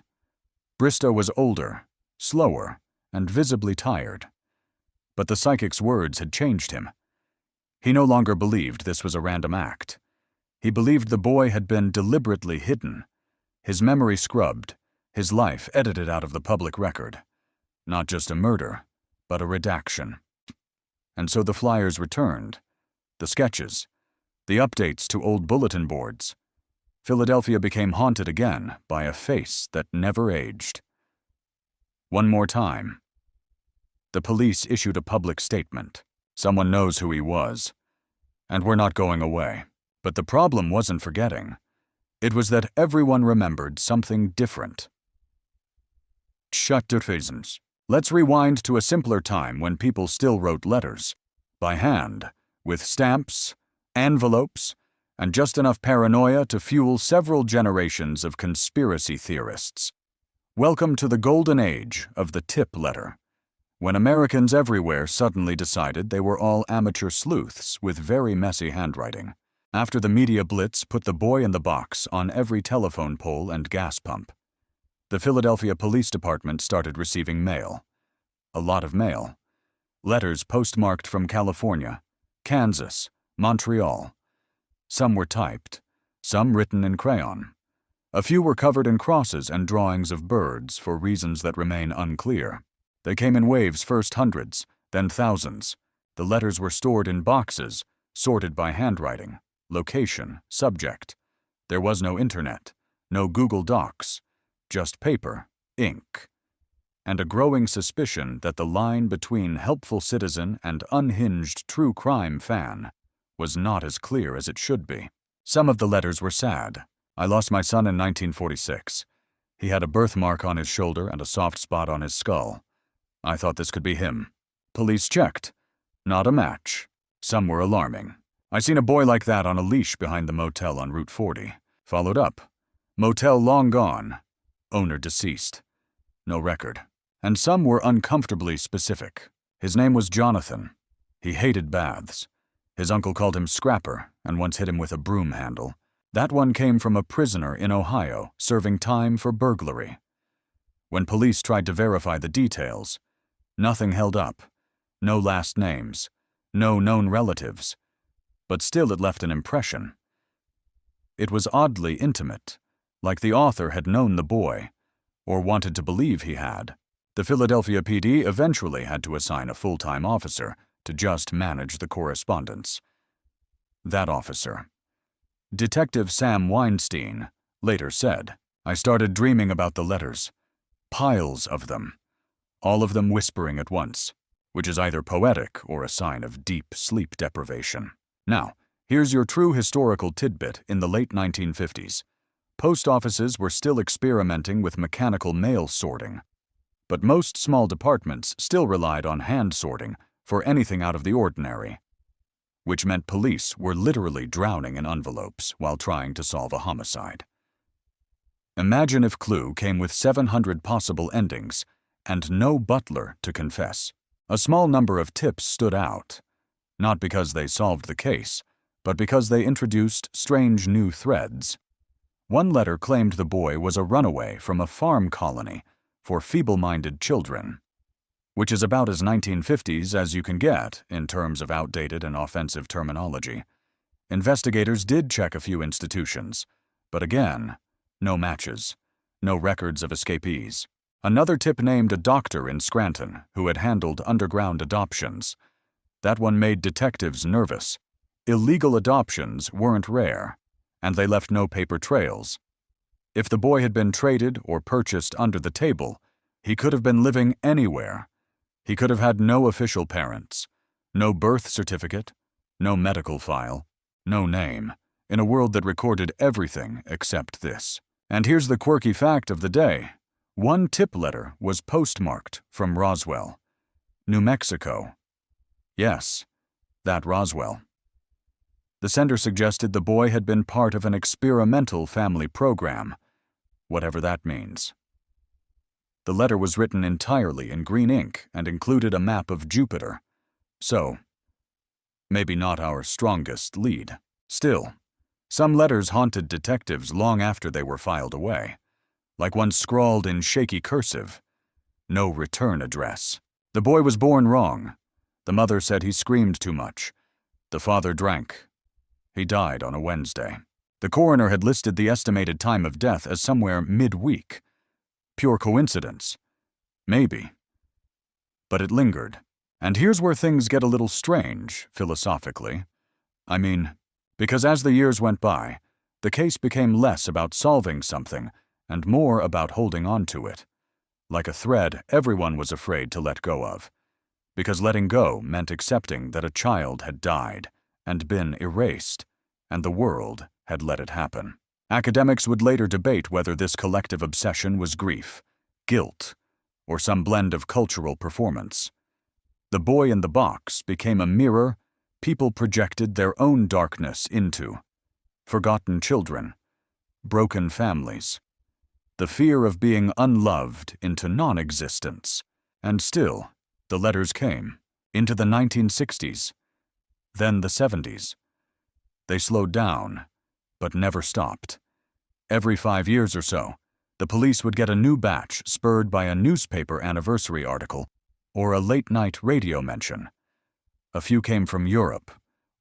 Bristow was older, slower, and visibly tired. But the psychic's words had changed him. He no longer believed this was a random act. He believed the boy had been deliberately hidden, his memory scrubbed, his life edited out of the public record. Not just a murder, but a redaction. And so the flyers returned, the sketches, the updates to old bulletin boards. Philadelphia became haunted again by a face that never aged. One more time. The police issued a public statement. Someone knows who he was, and we're not going away. But the problem wasn't forgetting. It was that everyone remembered something different. Let's rewind to a simpler time when people still wrote letters, by hand, with stamps, envelopes, and just enough paranoia to fuel several generations of conspiracy theorists. Welcome to the golden age of the tip letter, when Americans everywhere suddenly decided they were all amateur sleuths with very messy handwriting. After the media blitz put the boy in the box on every telephone pole and gas pump, the Philadelphia Police Department started receiving mail. A lot of mail. Letters postmarked from California, Kansas, Montreal. Some were typed, some written in crayon. A few were covered in crosses and drawings of birds for reasons that remain unclear. They came in waves, first hundreds, then thousands. The letters were stored in boxes, sorted by handwriting, location, subject. There was no internet, no Google Docs, just paper, ink, and a growing suspicion that the line between helpful citizen and unhinged true crime fan was not as clear as it should be. Some of the letters were sad. I lost my son in 1946. He had a birthmark on his shoulder and a soft spot on his skull. I thought this could be him. Police checked. Not a match. Some were alarming. I seen a boy like that on a leash behind the motel on Route 40. Followed up. Motel long gone. Owner deceased. No record. And some were uncomfortably specific. His name was Jonathan. He hated baths. His uncle called him Scrapper and once hit him with a broom handle. That one came from a prisoner in Ohio serving time for burglary. When police tried to verify the details, nothing held up. No last names. No known relatives. But still it left an impression. It was oddly intimate, like the author had known the boy, or wanted to believe he had. The Philadelphia PD eventually had to assign a full-time officer to just manage the correspondence. That officer, Detective Sam Weinstein, later said, "I started dreaming about the letters. Piles of them. All of them whispering at once, which is either poetic or a sign of deep sleep deprivation." Now, here's your true historical tidbit in the late 1950s. Post offices were still experimenting with mechanical mail sorting, but most small departments still relied on hand sorting for anything out of the ordinary, which meant police were literally drowning in envelopes while trying to solve a homicide. Imagine if Clue came with 700 possible endings and no butler to confess. A small number of tips stood out, not because they solved the case, but because they introduced strange new threads. One letter claimed the boy was a runaway from a farm colony for feeble-minded children, which is about as 1950s as you can get in terms of outdated and offensive terminology. Investigators did check a few institutions, but again, no matches, no records of escapees. Another tip named a doctor in Scranton who had handled underground adoptions. That one made detectives nervous. Illegal adoptions weren't rare, and they left no paper trails. If the boy had been traded or purchased under the table, he could have been living anywhere. He could have had no official parents, no birth certificate, no medical file, no name, in a world that recorded everything except this. And here's the quirky fact of the day. One tip letter was postmarked from Roswell, New Mexico. Yes, that Roswell. The sender suggested the boy had been part of an experimental family program, whatever that means. The letter was written entirely in green ink and included a map of Jupiter. So, maybe not our strongest lead. Still, some letters haunted detectives long after they were filed away, like one scrawled in shaky cursive. No return address. The boy was born wrong. The mother said he screamed too much. The father drank. He died on a Wednesday. The coroner had listed the estimated time of death as somewhere midweek. Pure coincidence? Maybe. But it lingered. And here's where things get a little strange, philosophically. I mean, because as the years went by, the case became less about solving something and more about holding on to it. Like a thread everyone was afraid to let go of. Because letting go meant accepting that a child had died and been erased, and the world had let it happen. Academics would later debate whether this collective obsession was grief, guilt, or some blend of cultural performance. The boy in the box became a mirror people projected their own darkness into. Forgotten children, broken families, the fear of being unloved into non-existence. And still, the letters came, into the 1960s, then the 70s. They slowed down, but never stopped. Every 5 years or so, the police would get a new batch spurred by a newspaper anniversary article or a late-night radio mention. A few came from Europe,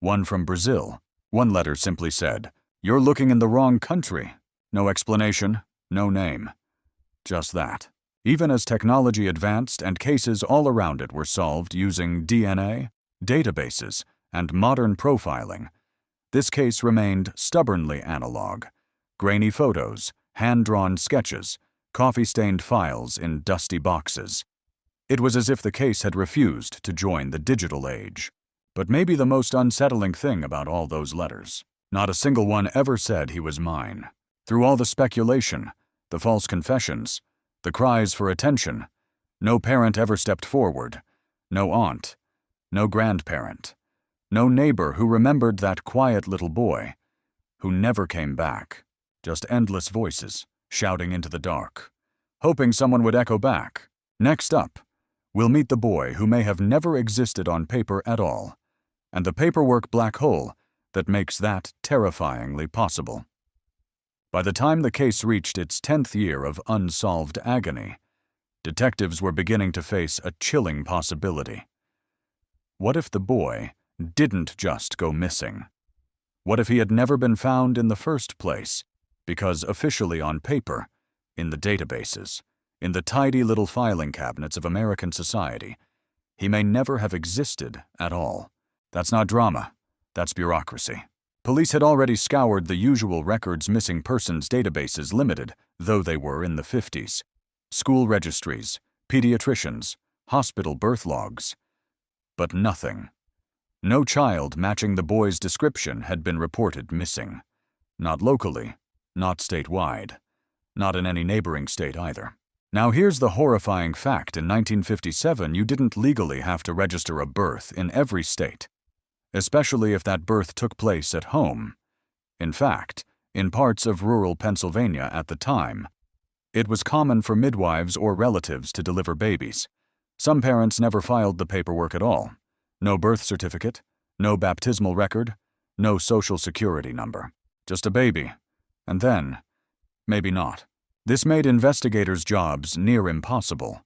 one from Brazil. One letter simply said, "You're looking in the wrong country." No explanation, no name. Just that. Even as technology advanced and cases all around it were solved using DNA, databases, and modern profiling, this case remained stubbornly analog. Grainy photos, hand-drawn sketches, coffee-stained files in dusty boxes. It was as if the case had refused to join the digital age. But maybe the most unsettling thing about all those letters, not a single one ever said he was mine. Through all the speculation, the false confessions, the cries for attention, no parent ever stepped forward, no aunt, no grandparent, no neighbor who remembered that quiet little boy, who never came back, just endless voices shouting into the dark, hoping someone would echo back. Next up, we'll meet the boy who may have never existed on paper at all, and the paperwork black hole that makes that terrifyingly possible. By the time the case reached its 10th year of unsolved agony, detectives were beginning to face a chilling possibility. What if the boy didn't just go missing? What if he had never been found in the first place, because officially on paper, in the databases, in the tidy little filing cabinets of American society, he may never have existed at all? That's not drama, that's bureaucracy. Police had already scoured the usual records missing persons databases, limited though they were in the 50s. School registries, pediatricians, hospital birth logs. But nothing. No child matching the boy's description had been reported missing. Not locally, not statewide, not in any neighboring state either. Now here's the horrifying fact: in 1957 you didn't legally have to register a birth in every state, especially if that birth took place at home. In fact, in parts of rural Pennsylvania at the time, it was common for midwives or relatives to deliver babies. Some parents never filed the paperwork at all. No birth certificate, no baptismal record, No social security number. Just a baby. And then, maybe not. This made investigators' jobs near impossible.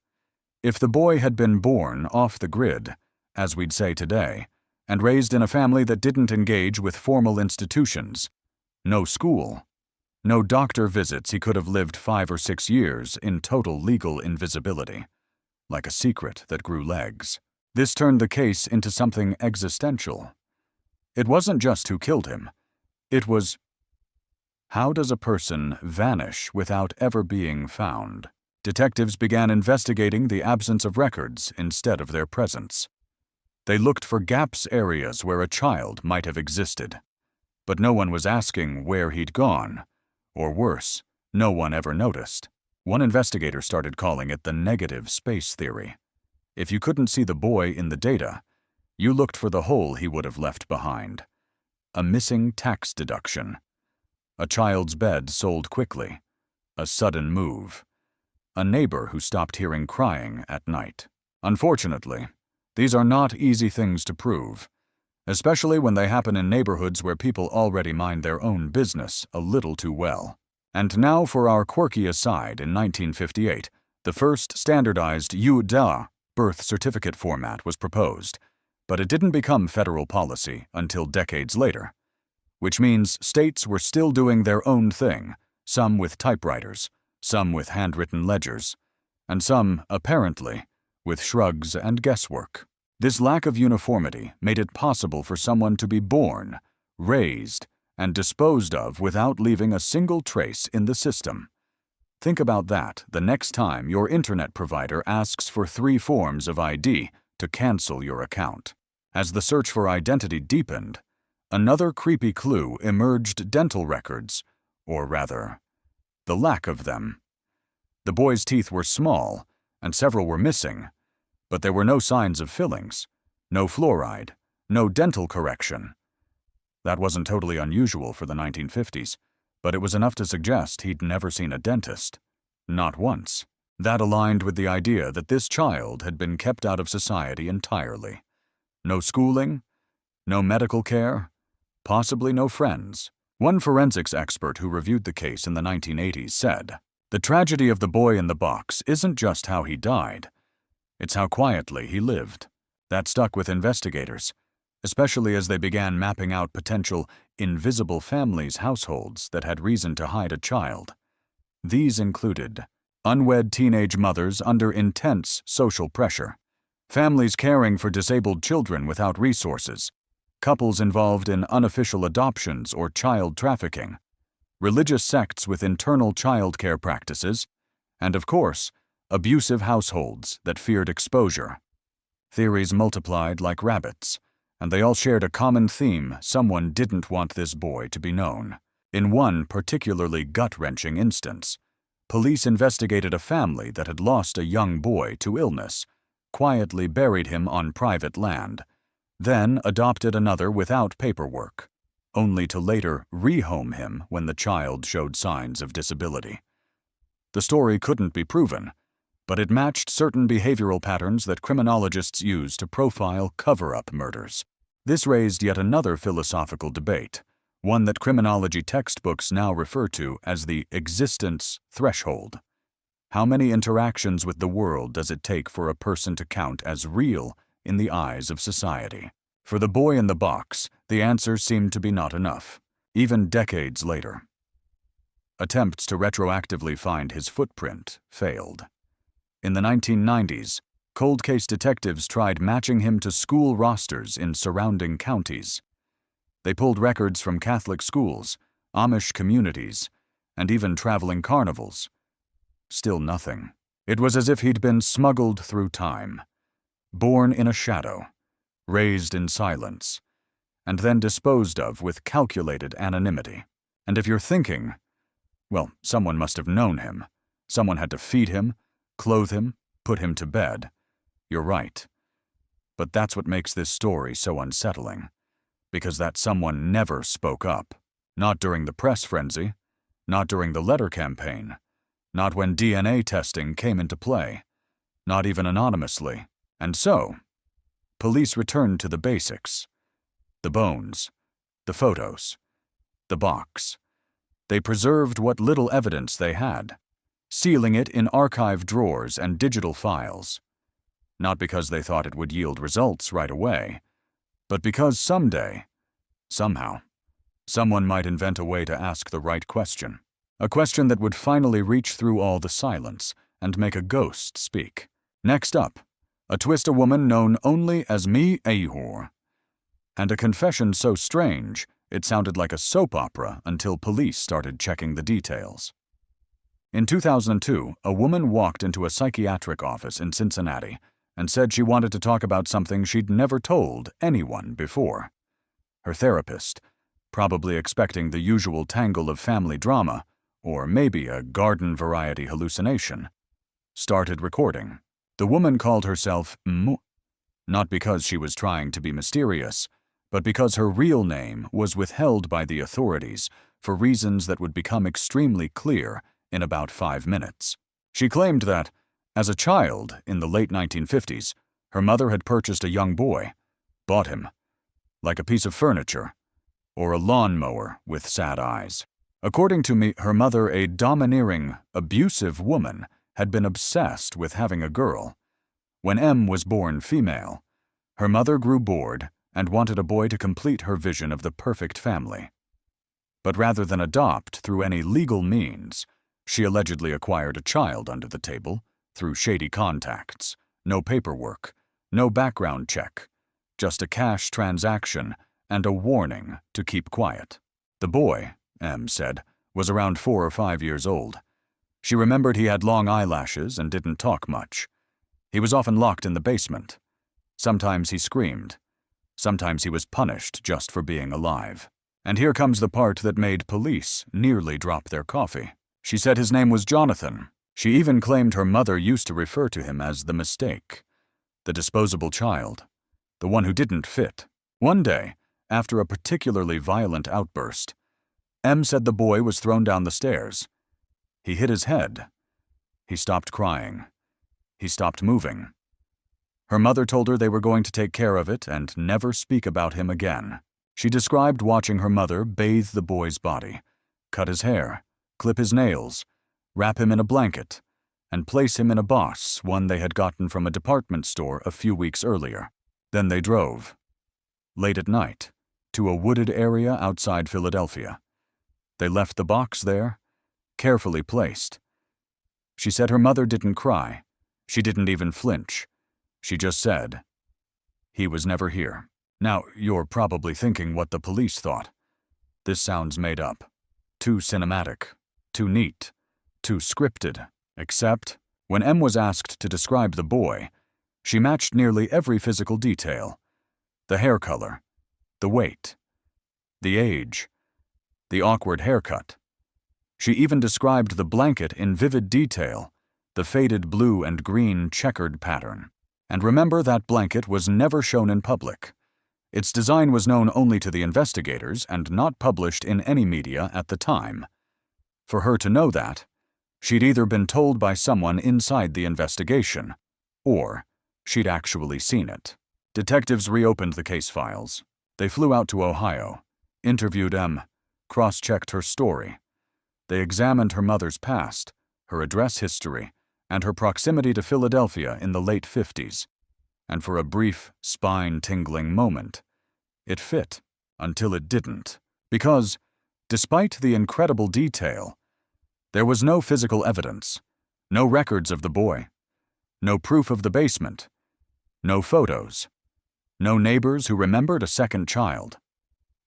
If the boy had been born off the grid, as we'd say today, and raised in a family that didn't engage with formal institutions, no school, no doctor visits, he could have lived 5 or 6 years in total legal invisibility, like a secret that grew legs. This turned the case into something existential. It wasn't just who killed him. It was, how does a person vanish without ever being found? Detectives began investigating the absence of records instead of their presence. They looked for gaps, areas where a child might have existed. But no one was asking where he'd gone. Or worse, no one ever noticed. One investigator started calling it the negative space theory. If you couldn't see the boy in the data, you looked for the hole he would have left behind. A missing tax deduction. A child's bed sold quickly. A sudden move. A neighbor who stopped hearing crying at night. Unfortunately, these are not easy things to prove, especially when they happen in neighborhoods where people already mind their own business a little too well. And now for our quirky aside. In 1958, the first standardized UDA birth certificate format was proposed, but it didn't become federal policy until decades later, which means states were still doing their own thing, some with typewriters, some with handwritten ledgers, and some, apparently, with shrugs and guesswork. This lack of uniformity made it possible for someone to be born, raised, and disposed of without leaving a single trace in the system. Think about that the next time your internet provider asks for 3 forms of ID to cancel your account. As the search for identity deepened, another creepy clue emerged: dental records, or rather, the lack of them. The boy's teeth were small, and several were missing, but there were no signs of fillings, no fluoride, no dental correction. That wasn't totally unusual for the 1950s, but it was enough to suggest he'd never seen a dentist. Not once. That aligned with the idea that this child had been kept out of society entirely. No schooling, no medical care, possibly no friends. One forensics expert who reviewed the case in the 1980s said, "The tragedy of the boy in the box isn't just how he died. It's how quietly he lived." That stuck with investigators, especially as they began mapping out potential invisible families' households that had reason to hide a child. These included unwed teenage mothers under intense social pressure, families caring for disabled children without resources, couples involved in unofficial adoptions or child trafficking, religious sects with internal child care practices, and, of course, abusive households that feared exposure. Theories multiplied like rabbits, and they all shared a common theme: someone didn't want this boy to be known. In one particularly gut-wrenching instance, police investigated a family that had lost a young boy to illness, quietly buried him on private land, then adopted another without paperwork, only to later rehome him when the child showed signs of disability. The story couldn't be proven, but it matched certain behavioral patterns that criminologists use to profile cover-up murders. This raised yet another philosophical debate, one that criminology textbooks now refer to as the existence threshold. How many interactions with the world does it take for a person to count as real in the eyes of society? For the boy in the box, the answer seemed to be not enough, even decades later. Attempts to retroactively find his footprint failed. In the 1990s, cold case detectives tried matching him to school rosters in surrounding counties. They pulled records from Catholic schools, Amish communities, and even traveling carnivals. Still nothing. It was as if he'd been smuggled through time, born in a shadow, raised in silence, and then disposed of with calculated anonymity. And if you're thinking, well, someone must have known him. Someone had to feed him, clothe him, put him to bed. You're right. But that's what makes this story so unsettling. Because that someone never spoke up. Not during the press frenzy, not during the letter campaign, not when DNA testing came into play, not even anonymously. And so, police returned to the basics. The bones, The photos. The box. They preserved what little evidence they had, sealing it in archive drawers and digital files. Not because they thought it would yield results right away, but because someday, somehow, someone might invent a way to ask the right question. A question that would finally reach through all the silence and make a ghost speak. Next up, a twist a woman known only as Me Ahor. And a confession so strange, it sounded like a soap opera until police started checking the details. In 2002, a woman walked into a psychiatric office in Cincinnati and said she wanted to talk about something she'd never told anyone before. Her therapist, probably expecting the usual tangle of family drama, or maybe a garden-variety hallucination, started recording. The woman called herself M, not because she was trying to be mysterious, but because her real name was withheld by the authorities for reasons that would become extremely clear in about 5 minutes. She claimed that, as a child in the late 1950s, her mother had purchased a young boy, bought him, like a piece of furniture, or a lawnmower with sad eyes. According to me, her mother, a domineering, abusive woman, had been obsessed with having a girl. When M was born female, her mother grew bored and wanted a boy to complete her vision of the perfect family. But rather than adopt through any legal means, she allegedly acquired a child under the table through shady contacts, no paperwork, no background check, just a cash transaction and a warning to keep quiet. The boy, M said, was around 4 or 5 years old. She remembered he had long eyelashes and didn't talk much. He was often locked in the basement. Sometimes he screamed. Sometimes he was punished just for being alive. And here comes the part that made police nearly drop their coffee. She said his name was Jonathan. She even claimed her mother used to refer to him as the mistake, the disposable child, the one who didn't fit. One day, after a particularly violent outburst, M said the boy was thrown down the stairs. He hit his head. He stopped crying. He stopped moving. Her mother told her they were going to take care of it and never speak about him again. She described watching her mother bathe the boy's body, cut his hair, clip his nails, wrap him in a blanket, and place him in a box, one they had gotten from a department store a few weeks earlier. Then they drove, late at night, to a wooded area outside Philadelphia. They left the box there, carefully placed. She said her mother didn't cry. She didn't even flinch. She just said, "He was never here." Now, you're probably thinking what the police thought. This sounds made up. Too cinematic. Too neat. Too scripted. Except, when M was asked to describe the boy, she matched nearly every physical detail. The hair color. The weight. The age. The awkward haircut. She even described the blanket in vivid detail, the faded blue and green checkered pattern. And remember, that blanket was never shown in public. Its design was known only to the investigators and not published in any media at the time. For her to know that, she'd either been told by someone inside the investigation, or she'd actually seen it. Detectives reopened the case files. They flew out to Ohio, interviewed M, cross-checked her story. They examined her mother's past, her address history, and her proximity to Philadelphia in the late 50s. And for a brief, spine-tingling moment, it fit until it didn't. Because, despite the incredible detail, there was no physical evidence, no records of the boy, no proof of the basement, no photos, no neighbors who remembered a second child.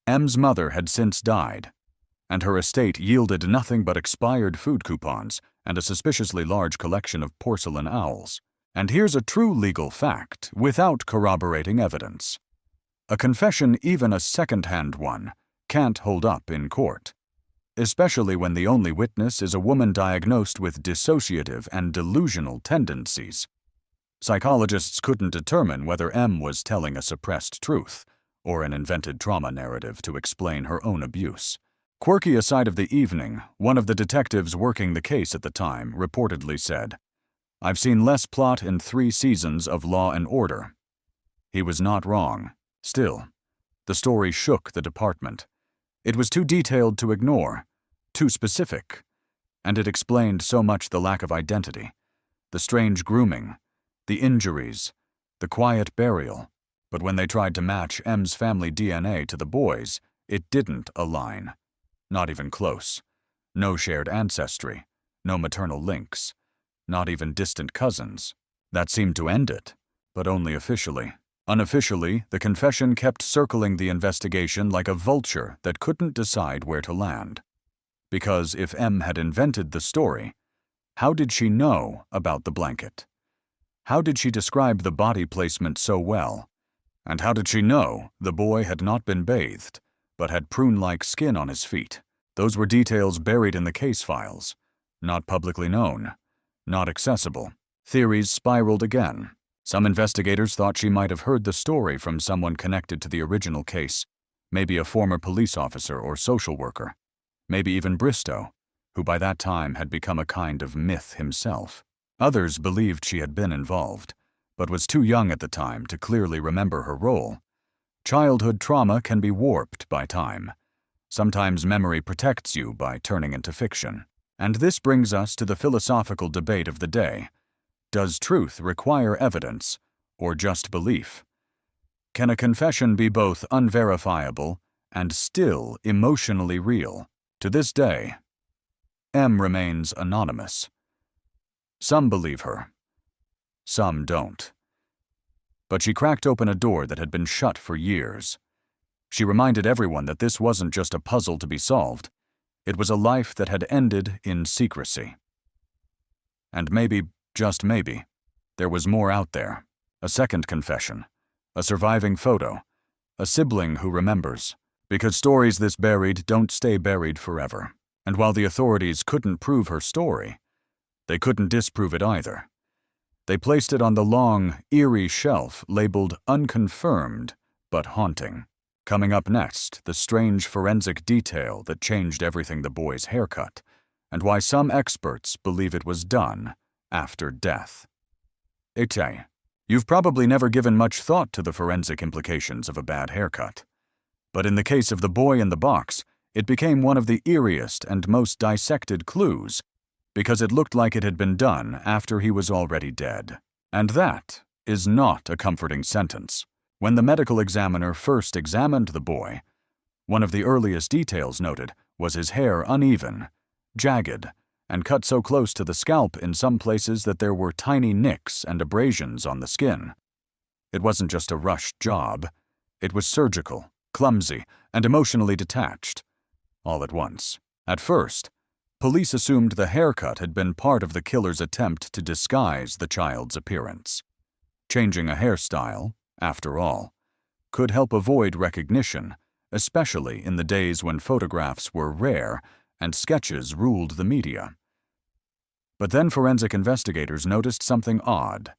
M's mother had since died, and her estate yielded nothing but expired food coupons and a suspiciously large collection of porcelain owls. And here's a true legal fact without corroborating evidence. A confession, even a second-hand one, can't hold up in court, especially when the only witness is a woman diagnosed with dissociative and delusional tendencies. Psychologists couldn't determine whether M was telling a suppressed truth or an invented trauma narrative to explain her own abuse. Quirky aside of the evening, one of the detectives working the case at the time reportedly said, "I've seen less plot in 3 seasons of Law and Order." He was not wrong. Still, The story shook the department. It was too detailed to ignore, too specific, and it explained so much: the lack of identity, the strange grooming, the injuries, the quiet burial. But when they tried to match M's family DNA to the boy's, it didn't align. Not even close. No shared ancestry, no maternal links, not even distant cousins. That seemed to end it, but only officially. Unofficially, the confession kept circling the investigation like a vulture that couldn't decide where to land. Because if M had invented the story, how did she know about the blanket? How did she describe the body placement so well? And how did she know the boy had not been bathed, but had prune-like skin on his feet? Those were details buried in the case files, not publicly known, not accessible. Theories spiraled again. Some investigators thought she might have heard the story from someone connected to the original case, maybe a former police officer or social worker, maybe even Bristow, who by that time had become a kind of myth himself. Others believed she had been involved, but was too young at the time to clearly remember her role. Childhood trauma can be warped by time. Sometimes memory protects you by turning into fiction. And this brings us to the philosophical debate of the day. Does truth require evidence, or just belief? Can a confession be both unverifiable and still emotionally real? To this day, M remains anonymous. Some believe her. Some don't. But she cracked open a door that had been shut for years. She reminded everyone that this wasn't just a puzzle to be solved. It was a life that had ended in secrecy. And maybe, just maybe, there was more out there. A second confession, a surviving photo, a sibling who remembers. Because stories this buried don't stay buried forever. And while the authorities couldn't prove her story, they couldn't disprove it either. They placed it on the long, eerie shelf labeled unconfirmed but haunting. Coming up next, the strange forensic detail that changed everything: the boy's haircut, and why some experts believe it was done after death. Ite, you've probably never given much thought to the forensic implications of a bad haircut. But in the case of the boy in the box, it became one of the eeriest and most dissected clues, because it looked like it had been done after he was already dead. And that is not a comforting sentence. When the medical examiner first examined the boy, one of the earliest details noted was his hair uneven, jagged, and cut so close to the scalp in some places that there were tiny nicks and abrasions on the skin. It wasn't just a rushed job. It was surgical, clumsy, and emotionally detached, all at once. At first, police assumed the haircut had been part of the killer's attempt to disguise the child's appearance. Changing a hairstyle, after all, could help avoid recognition, especially in the days when photographs were rare and sketches ruled the media. But then forensic investigators noticed something odd.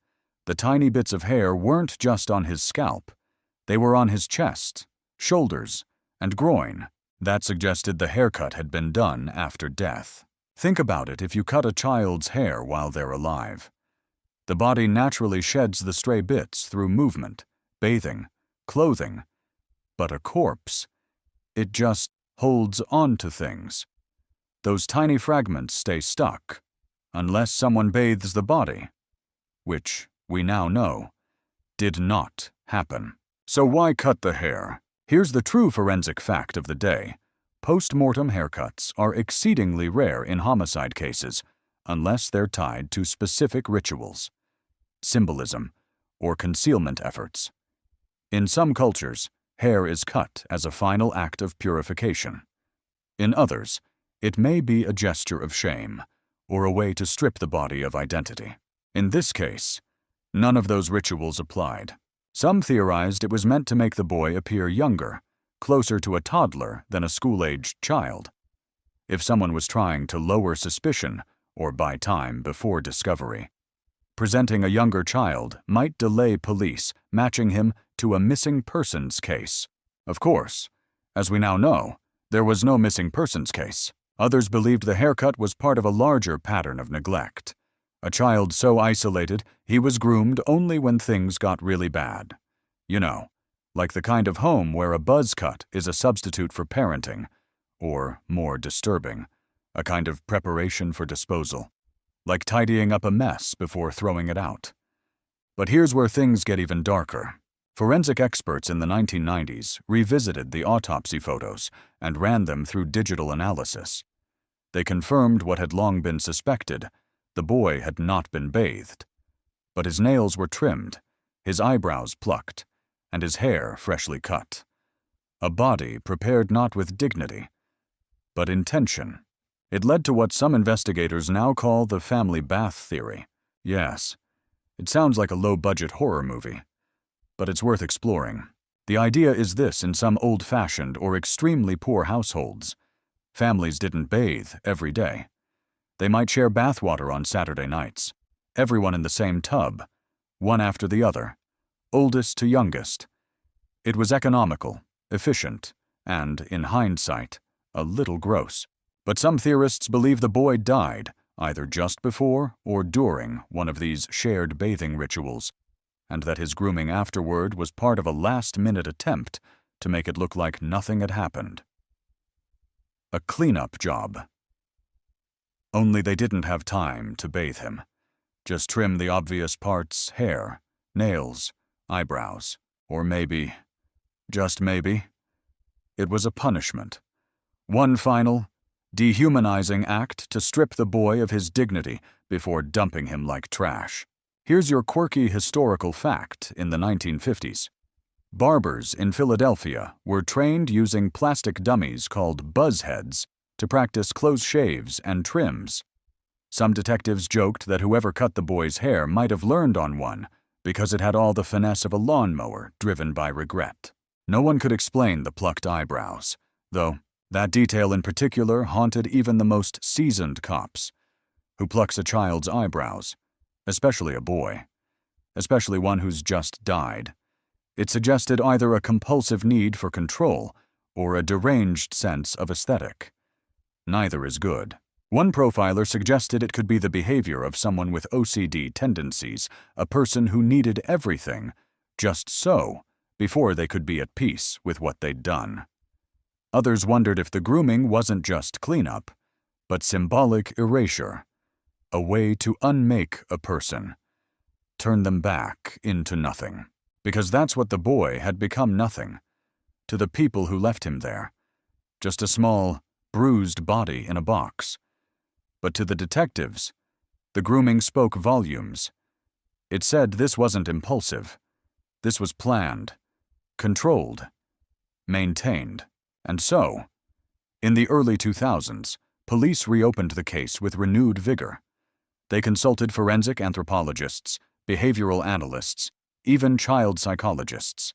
The tiny bits of hair weren't just on his scalp. They were on his chest, shoulders, and groin. That suggested the haircut had been done after death. Think about it: if you cut a child's hair while they're alive, the body naturally sheds the stray bits through movement, bathing, clothing. But a corpse, it just holds on to things. Those tiny fragments stay stuck, unless someone bathes the body, which, we now know, did not happen. So why cut the hair? Here's the true forensic fact of the day. Post-mortem haircuts are exceedingly rare in homicide cases, unless they're tied to specific rituals, symbolism, or concealment efforts. In some cultures, hair is cut as a final act of purification. In others, it may be a gesture of shame, or a way to strip the body of identity. In this case, none of those rituals applied. Some theorized it was meant to make the boy appear younger, closer to a toddler than a school-aged child. If someone was trying to lower suspicion or buy time before discovery, presenting a younger child might delay police matching him to a missing persons case. Of course, as we now know, there was no missing persons case. Others believed the haircut was part of a larger pattern of neglect. A child so isolated he was groomed only when things got really bad. You know, like the kind of home where a buzz cut is a substitute for parenting, or, more disturbing, a kind of preparation for disposal, like tidying up a mess before throwing it out. But here's where things get even darker. Forensic experts in the 1990s revisited the autopsy photos and ran them through digital analysis. They confirmed what had long been suspected: the boy had not been bathed. But his nails were trimmed, his eyebrows plucked, and his hair freshly cut. A body prepared not with dignity, but intention. It led to what some investigators now call the family bath theory. Yes, it sounds like a low-budget horror movie, but it's worth exploring. The idea is this: in some old-fashioned or extremely poor households, families didn't bathe every day. They might share bathwater on Saturday nights, everyone in the same tub, one after the other, oldest to youngest. It was economical, efficient, and, in hindsight, a little gross. But some theorists believe the boy died either just before or during one of these shared bathing rituals, and that his grooming afterward was part of a last-minute attempt to make it look like nothing had happened. A cleanup job. Only they didn't have time to bathe him. Just trim the obvious parts: hair, nails, eyebrows, or maybe, just maybe, it was a punishment. One final, dehumanizing act to strip the boy of his dignity before dumping him like trash. Here's your quirky historical fact in the 1950s. Barbers in Philadelphia were trained using plastic dummies called buzz heads to practice close shaves and trims. Some detectives joked that whoever cut the boy's hair might have learned on one because it had all the finesse of a lawnmower driven by regret. No one could explain the plucked eyebrows, though that detail in particular haunted even the most seasoned cops. Who plucks a child's eyebrows? Especially a boy. Especially one who's just died. It suggested either a compulsive need for control or a deranged sense of aesthetic. Neither is good. One profiler suggested it could be the behavior of someone with OCD tendencies, a person who needed everything, just so, before they could be at peace with what they'd done. Others wondered if the grooming wasn't just cleanup, but symbolic erasure, a way to unmake a person, turn them back into nothing. Because that's what the boy had become: nothing. To the people who left him there. Just a small, bruised body in a box. But to the detectives, the grooming spoke volumes. It said this wasn't impulsive. This was planned, controlled, maintained. And so, in the early 2000s, police reopened the case with renewed vigor. They consulted forensic anthropologists, behavioral analysts, even child psychologists.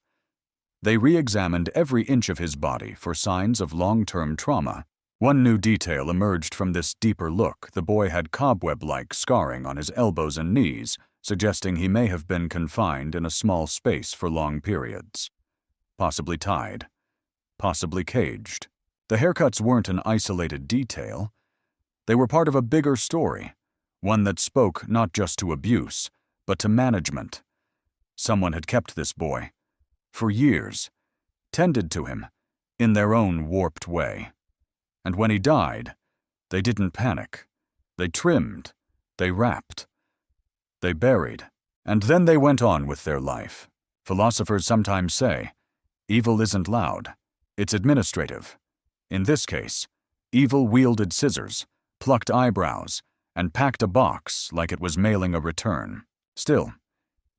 They re-examined every inch of his body for signs of long-term trauma. One new detail emerged from this deeper look: the boy had cobweb-like scarring on his elbows and knees, suggesting he may have been confined in a small space for long periods. Possibly tied. Possibly caged. The haircuts weren't an isolated detail. They were part of a bigger story, one that spoke not just to abuse, but to management. Someone had kept this boy, for years, tended to him, in their own warped way. And when he died, they didn't panic. They trimmed, they wrapped, they buried, and then they went on with their life. Philosophers sometimes say, evil isn't loud, it's administrative. In this case, evil wielded scissors, plucked eyebrows, and packed a box like it was mailing a return. Still,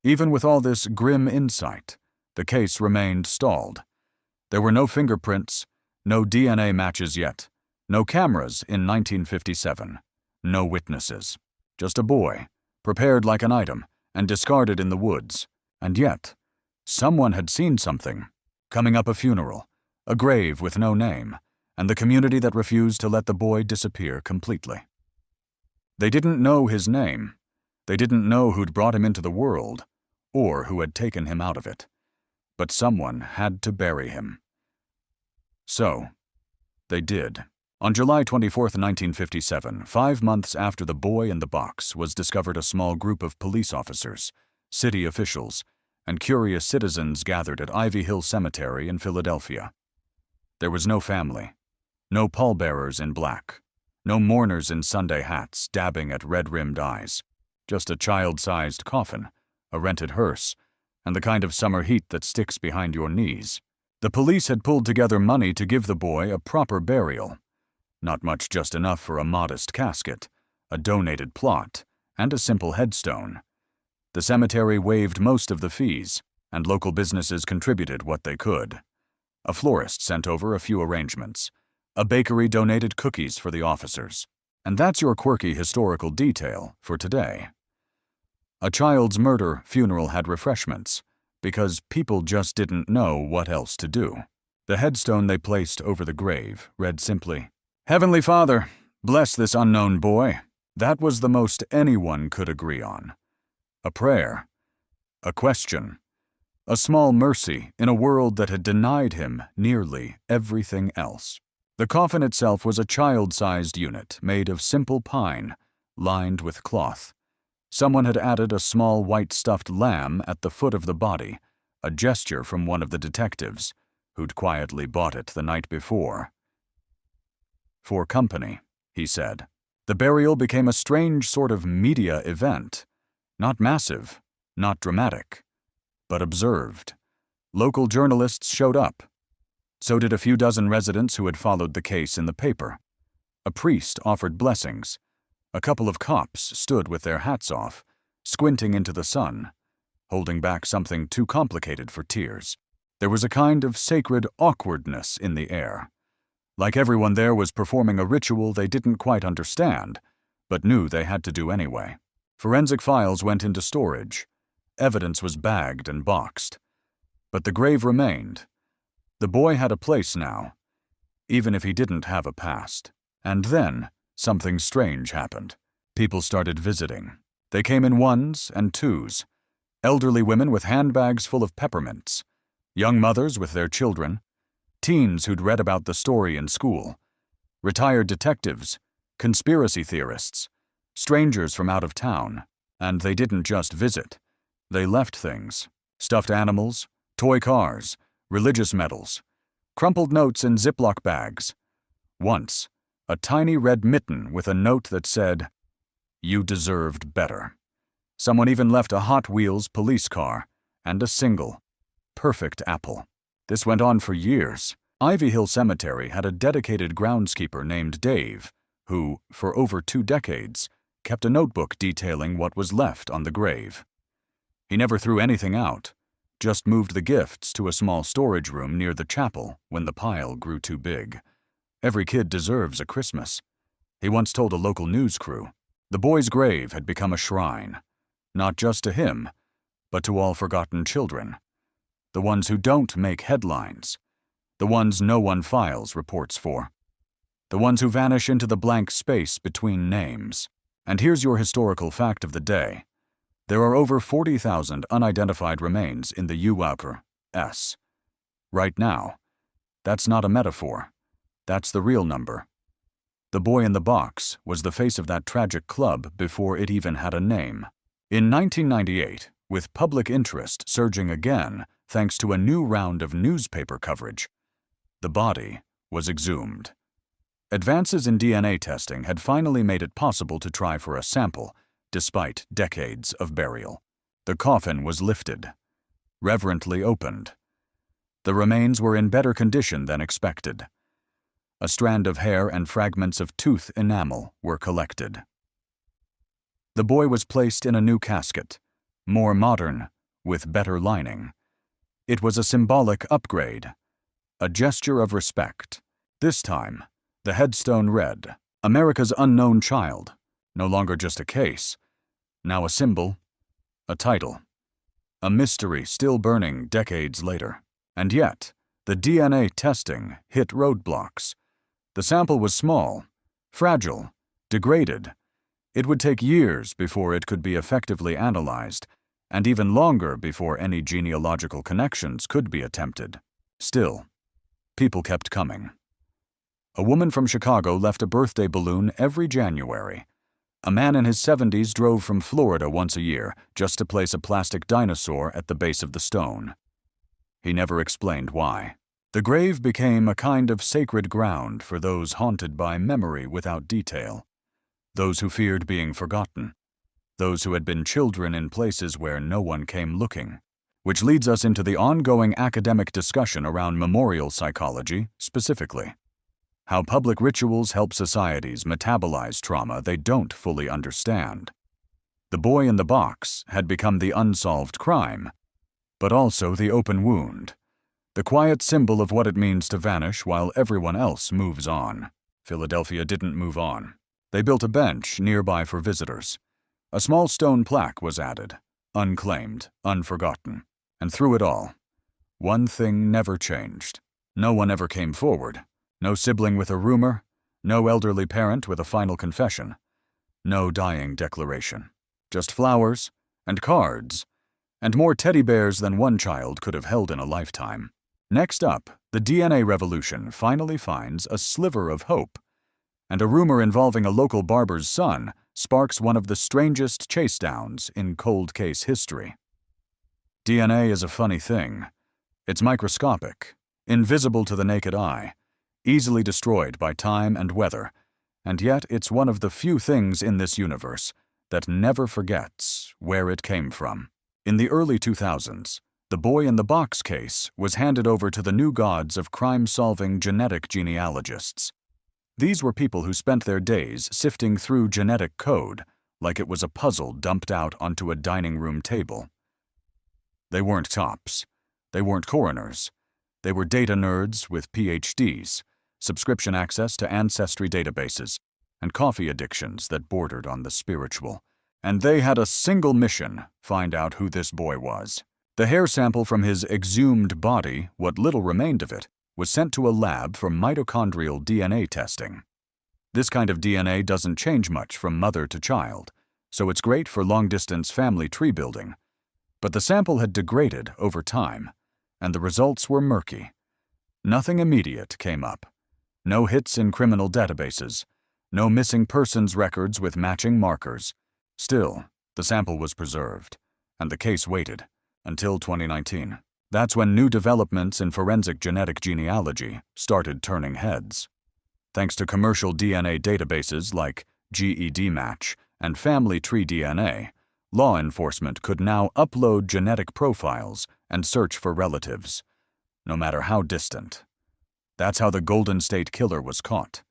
even with all this grim insight, the case remained stalled. There were no fingerprints, no DNA matches yet, no cameras in 1957, no witnesses. Just a boy, prepared like an item and discarded in the woods. And yet, someone had seen something. Coming up a funeral, a grave with no name, and the community that refused to let the boy disappear completely. They didn't know his name. They didn't know who'd brought him into the world, or who had taken him out of it. But someone had to bury him. So, they did. On July 24, 1957, 5 months after the boy in the box, was discovered a small group of police officers, city officials, and curious citizens gathered at Ivy Hill Cemetery in Philadelphia. There was no family, no pallbearers in black, no mourners in Sunday hats dabbing at red-rimmed eyes, just a child-sized coffin, a rented hearse, and the kind of summer heat that sticks behind your knees. The police had pulled together money to give the boy a proper burial. Not much, just enough for a modest casket, a donated plot, and a simple headstone. The cemetery waived most of the fees, and local businesses contributed what they could. A florist sent over a few arrangements. A bakery donated cookies for the officers. And that's your quirky historical detail for today. A child's murder funeral had refreshments, because people just didn't know what else to do. The headstone they placed over the grave read simply, "Heavenly Father, bless this unknown boy." That was the most anyone could agree on. A prayer, a question, a small mercy in a world that had denied him nearly everything else. The coffin itself was a child-sized unit made of simple pine, lined with cloth. Someone had added a small white stuffed lamb at the foot of the body, a gesture from one of the detectives, who'd quietly bought it the night before. "For company," he said. The burial became a strange sort of media event. Not massive, not dramatic, but observed. Local journalists showed up. So did a few dozen residents who had followed the case in the paper. A priest offered blessings. A couple of cops stood with their hats off, squinting into the sun, holding back something too complicated for tears. There was a kind of sacred awkwardness in the air. Like everyone there was performing a ritual they didn't quite understand, but knew they had to do anyway. Forensic files went into storage. Evidence was bagged and boxed. But the grave remained. The boy had a place now, even if he didn't have a past. And then, something strange happened. People started visiting. They came in ones and twos. Elderly women with handbags full of peppermints. Young mothers with their children. Teens who'd read about the story in school. Retired detectives. Conspiracy theorists. Strangers from out of town. And they didn't just visit. They left things. Stuffed animals, toy cars, religious medals, crumpled notes in Ziploc bags. Once, a tiny red mitten with a note that said, "You deserved better." Someone even left a Hot Wheels police car and a single, perfect apple. This went on for years. Ivy Hill Cemetery had a dedicated groundskeeper named Dave, who, for over 2 decades, kept a notebook detailing what was left on the grave. He never threw anything out, just moved the gifts to a small storage room near the chapel when the pile grew too big. Every kid deserves a Christmas. He once told a local news crew. The boy's grave had become a shrine, not just to him, but to all forgotten children. The ones who don't make headlines. The ones no one files reports for. The ones who vanish into the blank space between names. And here's your historical fact of the day. There are over 40,000 unidentified remains in the U.S. Right now. That's not a metaphor. That's the real number. The boy in the box was the face of that tragic club before it even had a name. In 1998, with public interest surging again thanks to a new round of newspaper coverage, the body was exhumed. Advances in DNA testing had finally made it possible to try for a sample, despite decades of burial. The coffin was lifted, reverently opened. The remains were in better condition than expected. A strand of hair and fragments of tooth enamel were collected. The boy was placed in a new casket, more modern, with better lining. It was a symbolic upgrade, a gesture of respect. This time, the headstone read, "America's unknown child," no longer just a case, now a symbol, a title, a mystery still burning decades later. And yet, the DNA testing hit roadblocks. The sample was small, fragile, degraded. It would take years before it could be effectively analyzed, and even longer before any genealogical connections could be attempted. Still, people kept coming. A woman from Chicago left a birthday balloon every January. A man in his 70s drove from Florida once a year just to place a plastic dinosaur at the base of the stone. He never explained why. The grave became a kind of sacred ground for those haunted by memory without detail, those who feared being forgotten, those who had been children in places where no one came looking. Which leads us into the ongoing academic discussion around memorial psychology specifically. How public rituals help societies metabolize trauma they don't fully understand. The boy in the box had become the unsolved crime, but also the open wound, the quiet symbol of what it means to vanish while everyone else moves on. Philadelphia didn't move on. They built a bench nearby for visitors. A small stone plaque was added, unclaimed, unforgotten. And through it all, one thing never changed. No one ever came forward. No sibling with a rumor, no elderly parent with a final confession, no dying declaration. Just flowers and cards, and more teddy bears than one child could have held in a lifetime. Next up, the DNA revolution finally finds a sliver of hope, and a rumor involving a local barber's son sparks one of the strangest chase-downs in cold case history. DNA is a funny thing. It's microscopic, invisible to the naked eye, easily destroyed by time and weather, and yet it's one of the few things in this universe that never forgets where it came from. In the early 2000s, the boy in the box case was handed over to the new gods of crime-solving genetic genealogists. These were people who spent their days sifting through genetic code like it was a puzzle dumped out onto a dining room table. They weren't cops. They weren't coroners. They were data nerds with PhDs, subscription access to ancestry databases, and coffee addictions that bordered on the spiritual. And they had a single mission: find out who this boy was. The hair sample from his exhumed body, what little remained of it, was sent to a lab for mitochondrial DNA testing. This kind of DNA doesn't change much from mother to child, so it's great for long-distance family tree building. But the sample had degraded over time, and the results were murky. Nothing immediate came up. No hits in criminal databases. No missing persons records with matching markers. Still, the sample was preserved, and the case waited until 2019. That's when new developments in forensic genetic genealogy started turning heads. Thanks to commercial DNA databases like GED Match and Family Tree DNA, law enforcement could now upload genetic profiles and search for relatives, no matter how distant. That's how the Golden State Killer was caught.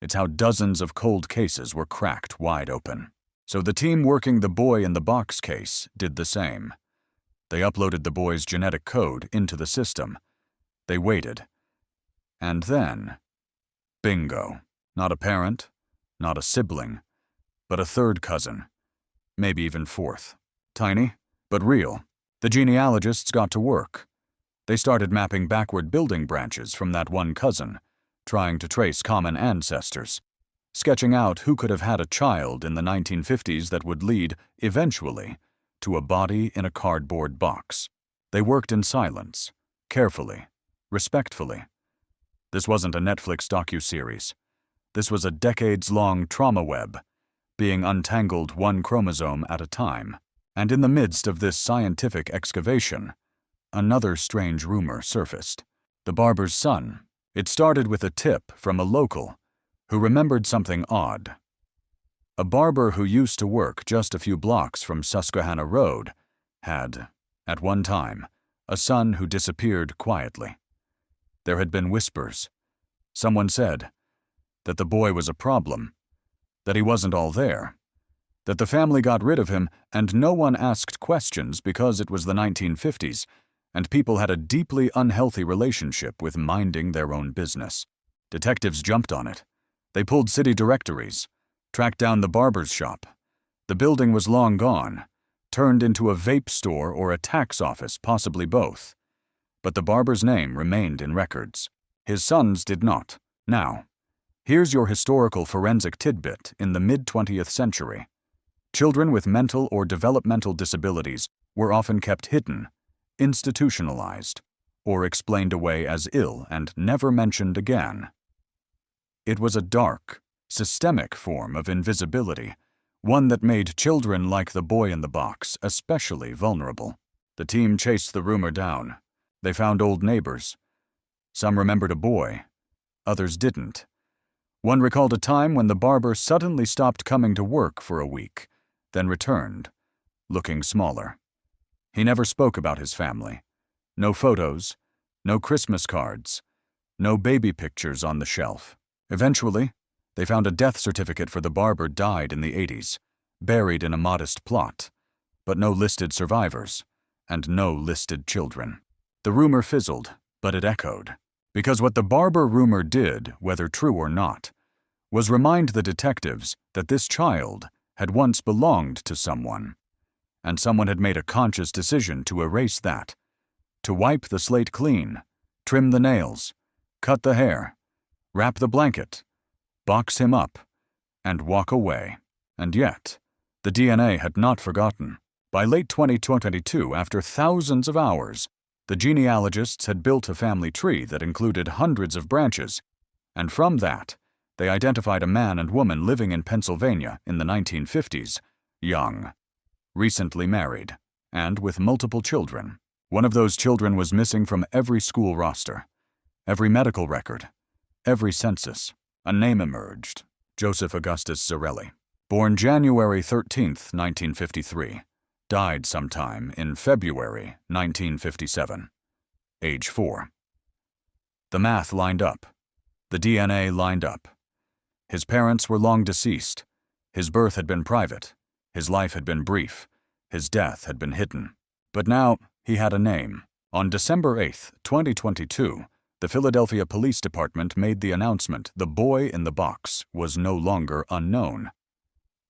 It's how dozens of cold cases were cracked wide open. So the team working the boy in the box case did the same. They uploaded the boy's genetic code into the system. They waited. And then, bingo. Not a parent, not a sibling, but a third cousin. Maybe even fourth. Tiny, but real. The genealogists got to work. They started mapping backward building branches from that one cousin, trying to trace common ancestors, sketching out who could have had a child in the 1950s that would lead, eventually, to a body in a cardboard box. They worked in silence, carefully, respectfully. This wasn't a Netflix docuseries. This was a decades-long trauma web, being untangled one chromosome at a time. And in the midst of this scientific excavation, another strange rumor surfaced. The barber's son. It started with a tip from a local who remembered something odd. A barber who used to work just a few blocks from Susquehanna Road had, at one time, a son who disappeared quietly. There had been whispers. Someone said that the boy was a problem, that he wasn't all there, that the family got rid of him and no one asked questions because it was the 1950s, and people had a deeply unhealthy relationship with minding their own business. Detectives jumped on it. They pulled city directories, tracked down the barber's shop. The building was long gone, turned into a vape store or a tax office, possibly both. But the barber's name remained in records. His sons did not. Now, here's your historical forensic tidbit in the mid-20th century. Children with mental or developmental disabilities were often kept hidden, institutionalized, or explained away as ill and never mentioned again. It was a dark, systemic form of invisibility, one that made children like the boy in the box especially vulnerable. The team chased the rumor down. They found old neighbors. Some remembered a boy. Others didn't. One recalled a time when the barber suddenly stopped coming to work for a week, then returned, looking smaller. He never spoke about his family. No photos, no Christmas cards, no baby pictures on the shelf. Eventually, they found a death certificate for the barber died in the 80s, buried in a modest plot, but no listed survivors, and no listed children. The rumor fizzled, but it echoed, because what the barber rumor did, whether true or not, was remind the detectives that this child had once belonged to someone, and someone had made a conscious decision to erase that, to wipe the slate clean, trim the nails, cut the hair, wrap the blanket, box him up, and walk away. And yet, the DNA had not forgotten. By late 2022, after thousands of hours, the genealogists had built a family tree that included hundreds of branches, and from that, they identified a man and woman living in Pennsylvania in the 1950s, young, recently married, and with multiple children. One of those children was missing from every school roster, every medical record, every census. A name emerged: Joseph Augustus Zarelli. Born January 13, 1953. Died sometime in February 1957. Age 4. The math lined up. The DNA lined up. His parents were long deceased. His birth had been private. His life had been brief. His death had been hidden. But now he had a name. On December 8, 2022, the Philadelphia Police Department made the announcement the boy in the box was no longer unknown.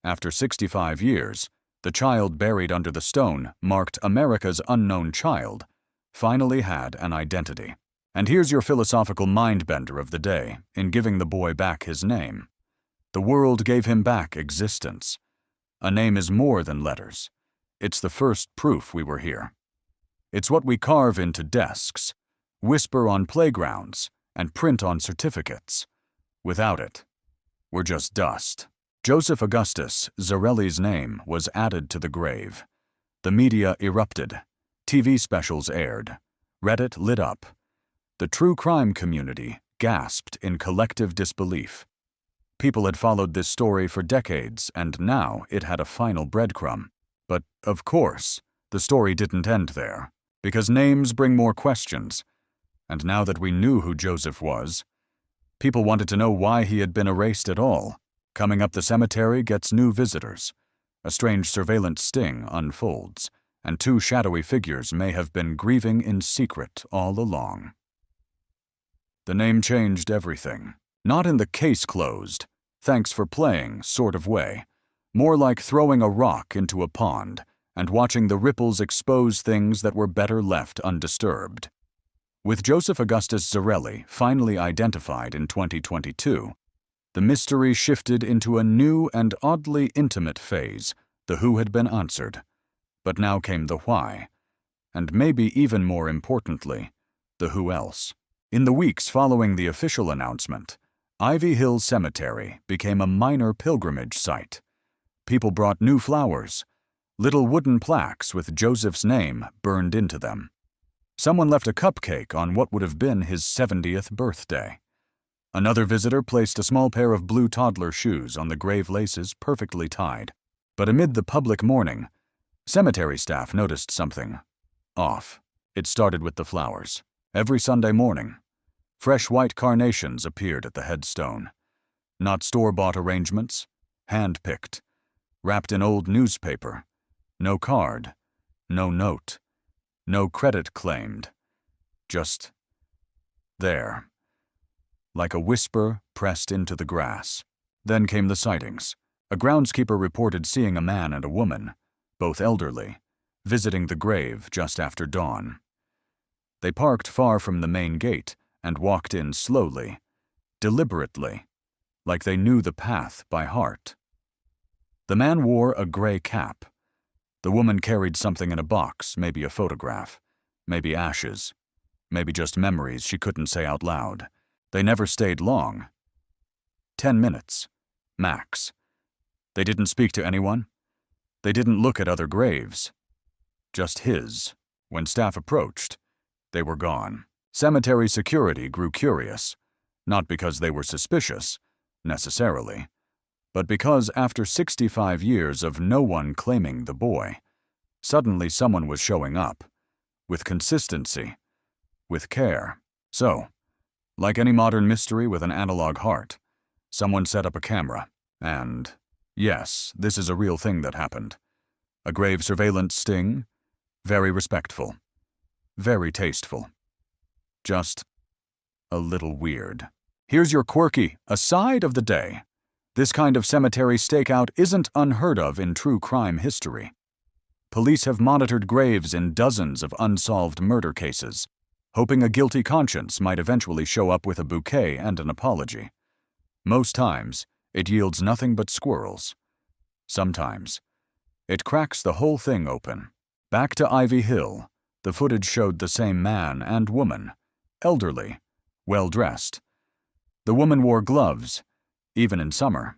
After 65 years, the child buried under the stone, marked America's Unknown Child, finally had an identity. And here's your philosophical mind-bender of the day in giving the boy back his name. The world gave him back existence. A name is more than letters. It's the first proof we were here. It's what we carve into desks, whisper on playgrounds, and print on certificates. Without it, we're just dust. Joseph Augustus Zarelli's name was added to the grave. The media erupted. TV specials aired. Reddit lit up. The true crime community gasped in collective disbelief. People had followed this story for decades, and now it had a final breadcrumb. But, of course, the story didn't end there, because names bring more questions. And now that we knew who Joseph was, people wanted to know why he had been erased at all. Coming up, the cemetery gets new visitors. A strange surveillance sting unfolds, and two shadowy figures may have been grieving in secret all along. The name changed everything. Not in the case closed, thanks for playing sort of way. More like throwing a rock into a pond and watching the ripples expose things that were better left undisturbed. With Joseph Augustus Zarelli finally identified in 2022, the mystery shifted into a new and oddly intimate phase. The who had been answered, but now came the why, and maybe even more importantly, the who else. In the weeks following the official announcement, Ivy Hill Cemetery became a minor pilgrimage site. People brought new flowers, little wooden plaques with Joseph's name burned into them. Someone left a cupcake on what would have been his 70th birthday. Another visitor placed a small pair of blue toddler shoes on the grave laces perfectly tied. But amid the public mourning, cemetery staff noticed something off. It started with the flowers. Every Sunday morning, fresh white carnations appeared at the headstone. Not store-bought arrangements, hand-picked, wrapped in old newspaper. No card, no note, no credit claimed. Just there, like a whisper pressed into the grass. Then came the sightings. A groundskeeper reported seeing a man and a woman, both elderly, visiting the grave just after dawn. They parked far from the main gate and walked in slowly, deliberately, like they knew the path by heart. The man wore a gray cap. The woman carried something in a box, maybe a photograph, maybe ashes, maybe just memories she couldn't say out loud. They never stayed long. 10 minutes, max. They didn't speak to anyone. They didn't look at other graves. Just his. When staff approached, they were gone. Cemetery security grew curious, not because they were suspicious, necessarily, but because after 65 years of no one claiming the boy, suddenly someone was showing up, with consistency, with care. So, like any modern mystery with an analog heart, someone set up a camera, and, yes, this is a real thing that happened. A grave surveillance sting, very respectful, very tasteful. Just a little weird. Here's your quirky aside of the day. This kind of cemetery stakeout isn't unheard of in true crime history. Police have monitored graves in dozens of unsolved murder cases, hoping a guilty conscience might eventually show up with a bouquet and an apology. Most times, it yields nothing but squirrels. Sometimes, it cracks the whole thing open. Back to Ivy Hill, the footage showed the same man and woman, elderly, well-dressed. The woman wore gloves, even in summer.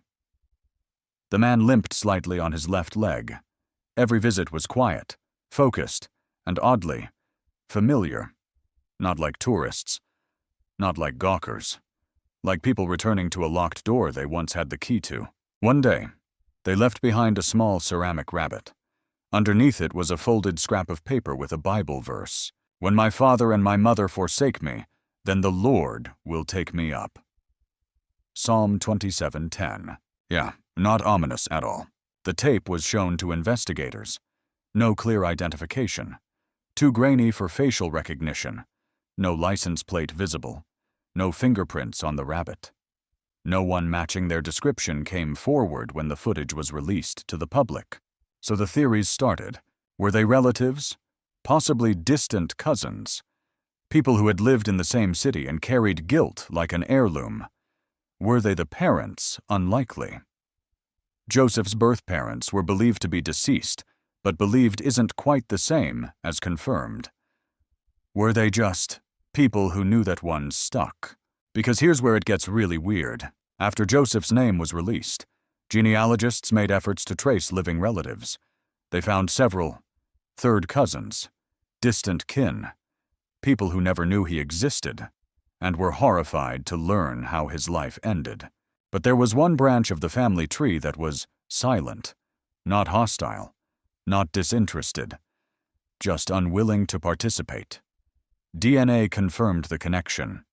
The man limped slightly on his left leg. Every visit was quiet, focused, and oddly familiar. Not like tourists, not like gawkers, like people returning to a locked door they once had the key to. One day, they left behind a small ceramic rabbit. Underneath it was a folded scrap of paper with a Bible verse. "When my father and my mother forsake me, then the Lord will take me up." Psalm 27:10. Yeah, not ominous at all. The tape was shown to investigators. No clear identification. Too grainy for facial recognition. No license plate visible. No fingerprints on the rabbit. No one matching their description came forward when the footage was released to the public. So the theories started. Were they relatives? Possibly distant cousins? People who had lived in the same city and carried guilt like an heirloom? Were they the parents? Unlikely. Joseph's birth parents were believed to be deceased, but believed isn't quite the same as confirmed. Were they just people who knew that one stuck? Because here's where it gets really weird. After Joseph's name was released, genealogists made efforts to trace living relatives. They found several third cousins, distant kin, people who never knew he existed, and were horrified to learn how his life ended. But there was one branch of the family tree that was silent, not hostile, not disinterested, just unwilling to participate. DNA confirmed the connection,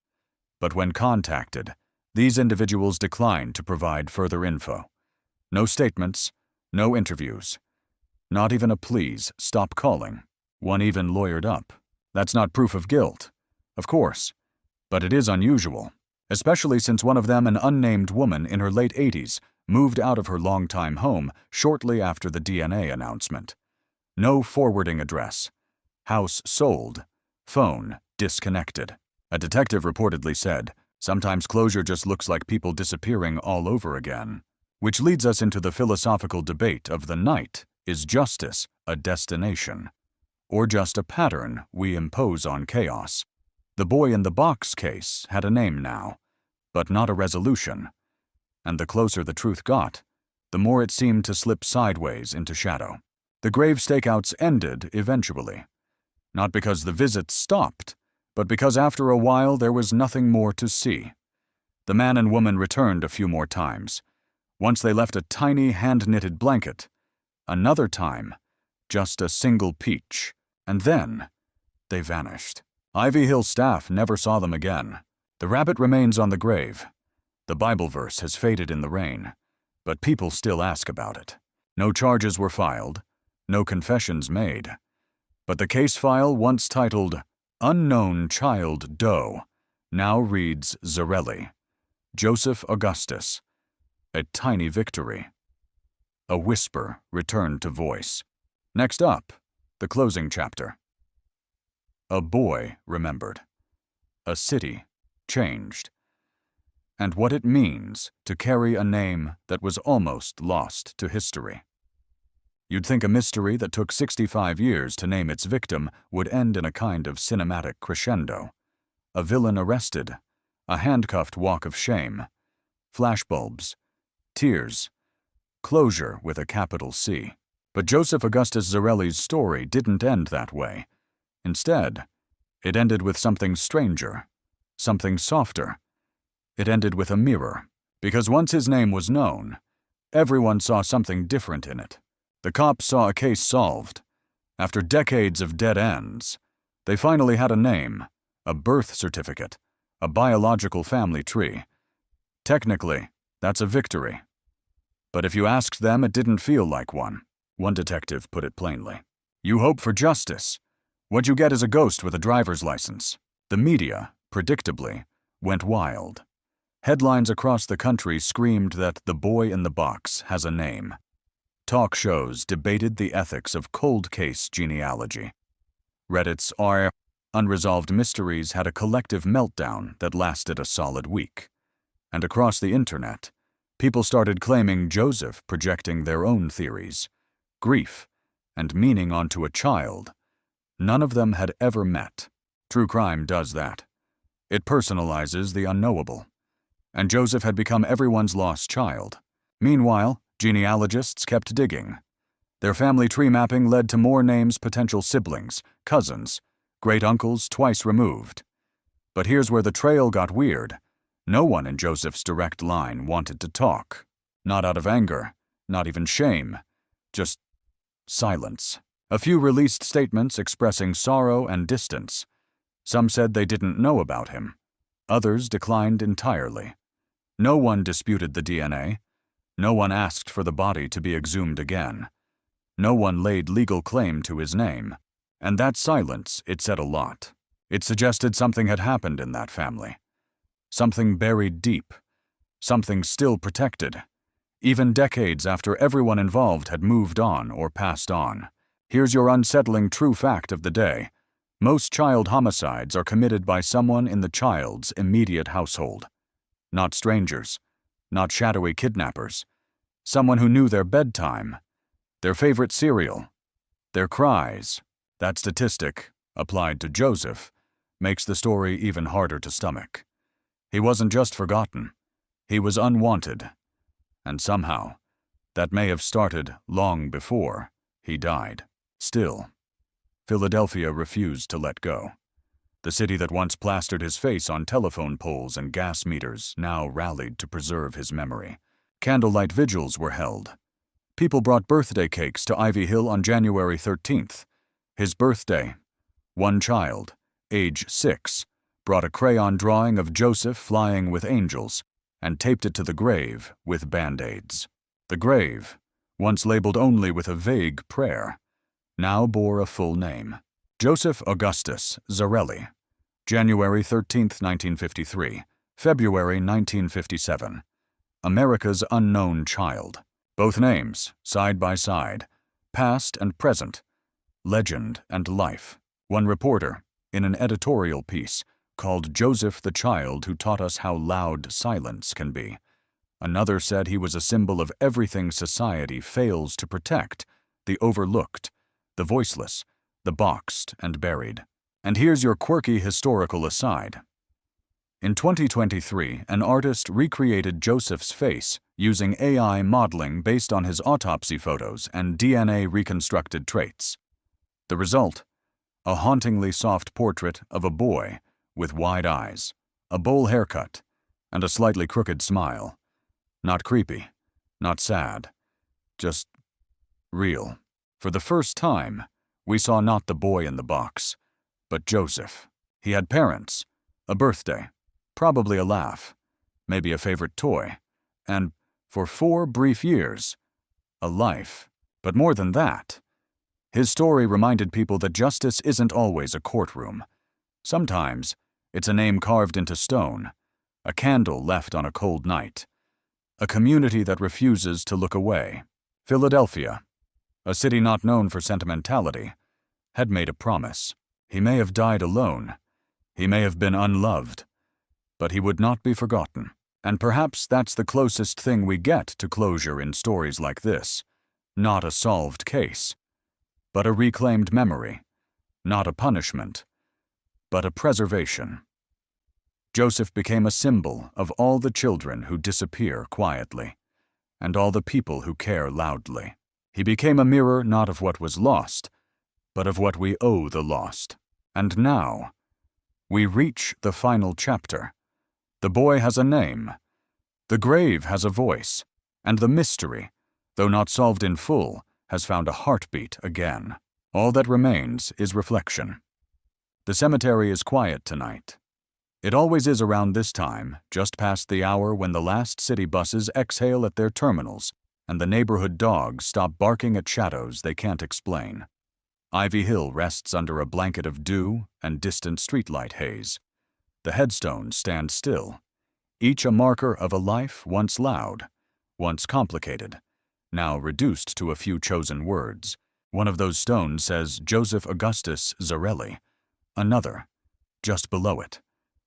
but when contacted, these individuals declined to provide further info. No statements, no interviews, not even a please, stop calling. One even lawyered up. That's not proof of guilt, of course, but it is unusual, especially since one of them, an unnamed woman in her late 80s, moved out of her longtime home shortly after the DNA announcement. No forwarding address. House sold. Phone disconnected. A detective reportedly said, "Sometimes closure just looks like people disappearing all over again." Which leads us into the philosophical debate of the night. Is justice a destination, or just a pattern we impose on chaos? The boy in the box case had a name now, but not a resolution. And the closer the truth got, the more it seemed to slip sideways into shadow. The grave stakeouts ended eventually. Not because the visits stopped, but because after a while there was nothing more to see. The man and woman returned a few more times. Once they left a tiny hand-knitted blanket. Another time, just a single peach. And then, they vanished. Ivy Hill staff never saw them again. The rabbit remains on the grave. The Bible verse has faded in the rain, but people still ask about it. No charges were filed, no confessions made. But the case file once titled Unknown Child Doe now reads Zarelli, Joseph Augustus. A tiny victory. A whisper returned to voice. Next up, the closing chapter. A boy remembered. A city changed. And what it means to carry a name that was almost lost to history. You'd think a mystery that took 65 years to name its victim would end in a kind of cinematic crescendo. A villain arrested. A handcuffed walk of shame. Flashbulbs. Tears. closure with a capital C. But Joseph Augustus Zarelli's story didn't end that way. Instead, it ended with something stranger, something softer. It ended with a mirror, because once his name was known, everyone saw something different in it. The cops saw a case solved. After decades of dead ends, they finally had a name, a birth certificate, a biological family tree. Technically, that's a victory. But if you asked them, it didn't feel like one. One detective put it plainly. You hope for justice. What you get is a ghost with a driver's license. The media, predictably, went wild. Headlines across the country screamed that the boy in the box has a name. Talk shows debated the ethics of cold case genealogy. Reddit's Unresolved Mysteries had a collective meltdown that lasted a solid week. And across the internet, people started claiming Joseph projecting their own theories, grief, and meaning onto a child none of them had ever met. True crime does that. It personalizes the unknowable. And Joseph had become everyone's lost child. Meanwhile, genealogists kept digging. Their family tree mapping led to more names: potential siblings, cousins, great-uncles twice removed. But here's where the trail got weird. No one in Joseph's direct line wanted to talk. Not out of anger, not even shame. Just silence. A few released statements expressing sorrow and distance. Some said they didn't know about him. Others declined entirely. No one disputed the DNA. No one asked for the body to be exhumed again. No one laid legal claim to his name. And that silence, it said a lot. It suggested something had happened in that family. Something buried deep. Something still protected. Even decades after everyone involved had moved on or passed on. Here's your unsettling true fact of the day. Most child homicides are committed by someone in the child's immediate household. Not strangers. Not shadowy kidnappers. Someone who knew their bedtime, their favorite cereal, their cries. That statistic, applied to Joseph, makes the story even harder to stomach. He wasn't just forgotten. He was unwanted. And somehow, that may have started long before he died. Still, Philadelphia refused to let go. The city that once plastered his face on telephone poles and gas meters now rallied to preserve his memory. Candlelight vigils were held. People brought birthday cakes to Ivy Hill on January 13th. His birthday. One child, age 6, brought a crayon drawing of Joseph flying with angels and taped it to the grave with Band-Aids. The grave, once labeled only with a vague prayer, now bore a full name. Joseph Augustus Zarelli, January 13, 1953, February 1957. America's unknown child. Both names, side by side, past and present, legend and life. One reporter, in an editorial piece, called Joseph the child who taught us how loud silence can be. Another said he was a symbol of everything society fails to protect: the overlooked, the voiceless, the boxed and buried. And here's your quirky historical aside. In 2023, an artist recreated Joseph's face using AI modeling based on his autopsy photos and DNA reconstructed traits. The result? A hauntingly soft portrait of a boy with wide eyes, a bowl haircut, and a slightly crooked smile. Not creepy, not sad, just real. For the first time, we saw not the boy in the box, but Joseph. He had parents, a birthday, probably a laugh, maybe a favorite toy, and, for 4 brief years, a life. But more than that, his story reminded people that justice isn't always a courtroom. Sometimes, it's a name carved into stone, a candle left on a cold night, a community that refuses to look away. Philadelphia, a city not known for sentimentality, had made a promise. He may have died alone, he may have been unloved, but he would not be forgotten. And perhaps that's the closest thing we get to closure in stories like this. Not a solved case, but a reclaimed memory. Not a punishment, but a preservation. Joseph became a symbol of all the children who disappear quietly. and all the people who care loudly. He became a mirror not of what was lost, but of what we owe the lost. And now, we reach the final chapter. The boy has a name, the grave has a voice, and the mystery, though not solved in full, has found a heartbeat again. All that remains is reflection. The cemetery is quiet tonight. It always is around this time, just past the hour when the last city buses exhale at their terminals and the neighborhood dogs stop barking at shadows they can't explain. Ivy Hill rests under a blanket of dew and distant streetlight haze. The headstones stand still, each a marker of a life once loud, once complicated, now reduced to a few chosen words. One of those stones says Joseph Augustus Zarelli. Another, just below it,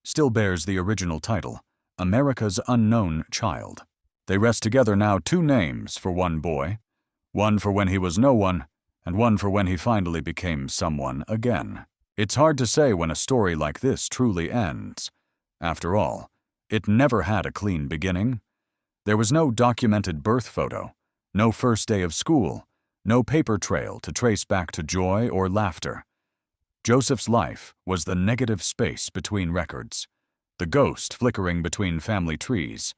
still bears the original title, America's Unknown Child. They rest together now, two names for one boy, one for when he was no one, and one for when he finally became someone again. It's hard to say when a story like this truly ends. After all, it never had a clean beginning. There was no documented birth photo, no first day of school, no paper trail to trace back to joy or laughter. Joseph's life was the negative space between records, the ghost flickering between family trees,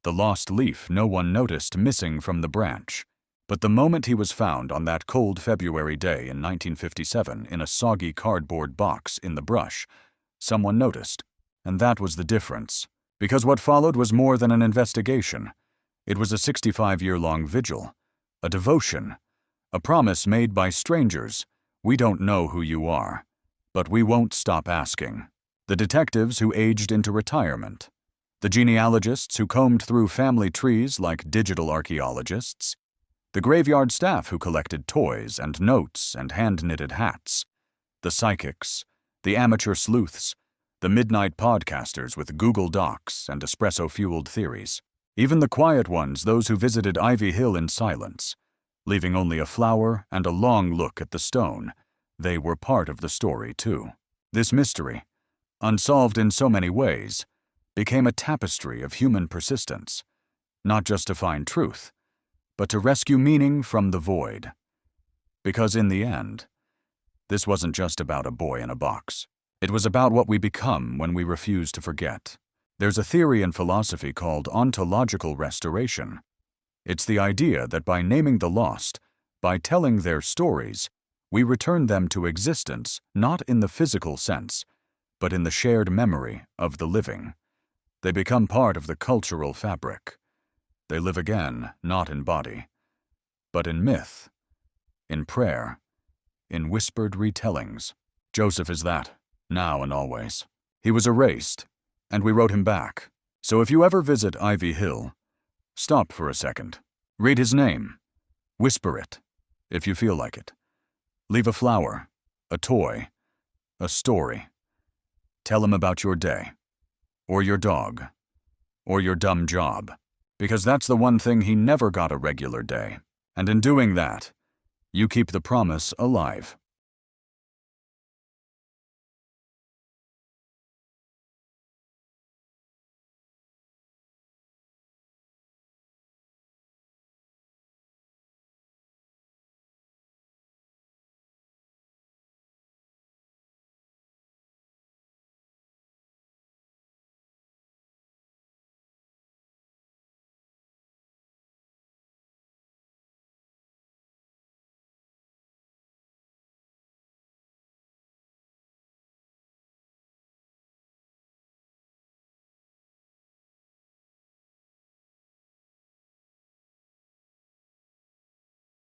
the lost leaf no one noticed missing from the branch. But the moment he was found on that cold February day in 1957 in a soggy cardboard box in the brush, someone noticed, and that was the difference. Because what followed was more than an investigation. It was a 65-year-long vigil, a devotion, a promise made by strangers. We don't know who you are, but we won't stop asking. The detectives who aged into retirement, the genealogists who combed through family trees like digital archaeologists, the graveyard staff who collected toys and notes and hand-knitted hats, the psychics, the amateur sleuths, the midnight podcasters with Google Docs and espresso-fueled theories, even the quiet ones, those who visited Ivy Hill in silence, leaving only a flower and a long look at the stone. They were part of the story, too. This mystery, unsolved in so many ways, became a tapestry of human persistence, not just to find truth, but to rescue meaning from the void. Because in the end, this wasn't just about a boy in a box. It was about what we become when we refuse to forget. There's a theory in philosophy called ontological restoration. It's the idea that by naming the lost, by telling their stories, we return them to existence not in the physical sense, but in the shared memory of the living. They become part of the cultural fabric. They live again, not in body, but in myth, in prayer, in whispered retellings. Joseph is that, now and always. He was erased, and we wrote him back. So if you ever visit Ivy Hill, stop for a second. Read his name. Whisper it, if you feel like it. Leave a flower, a toy, a story. Tell him about your day, or your dog, or your dumb job. Because that's the one thing he never got a regular day. And in doing that, you keep the promise alive.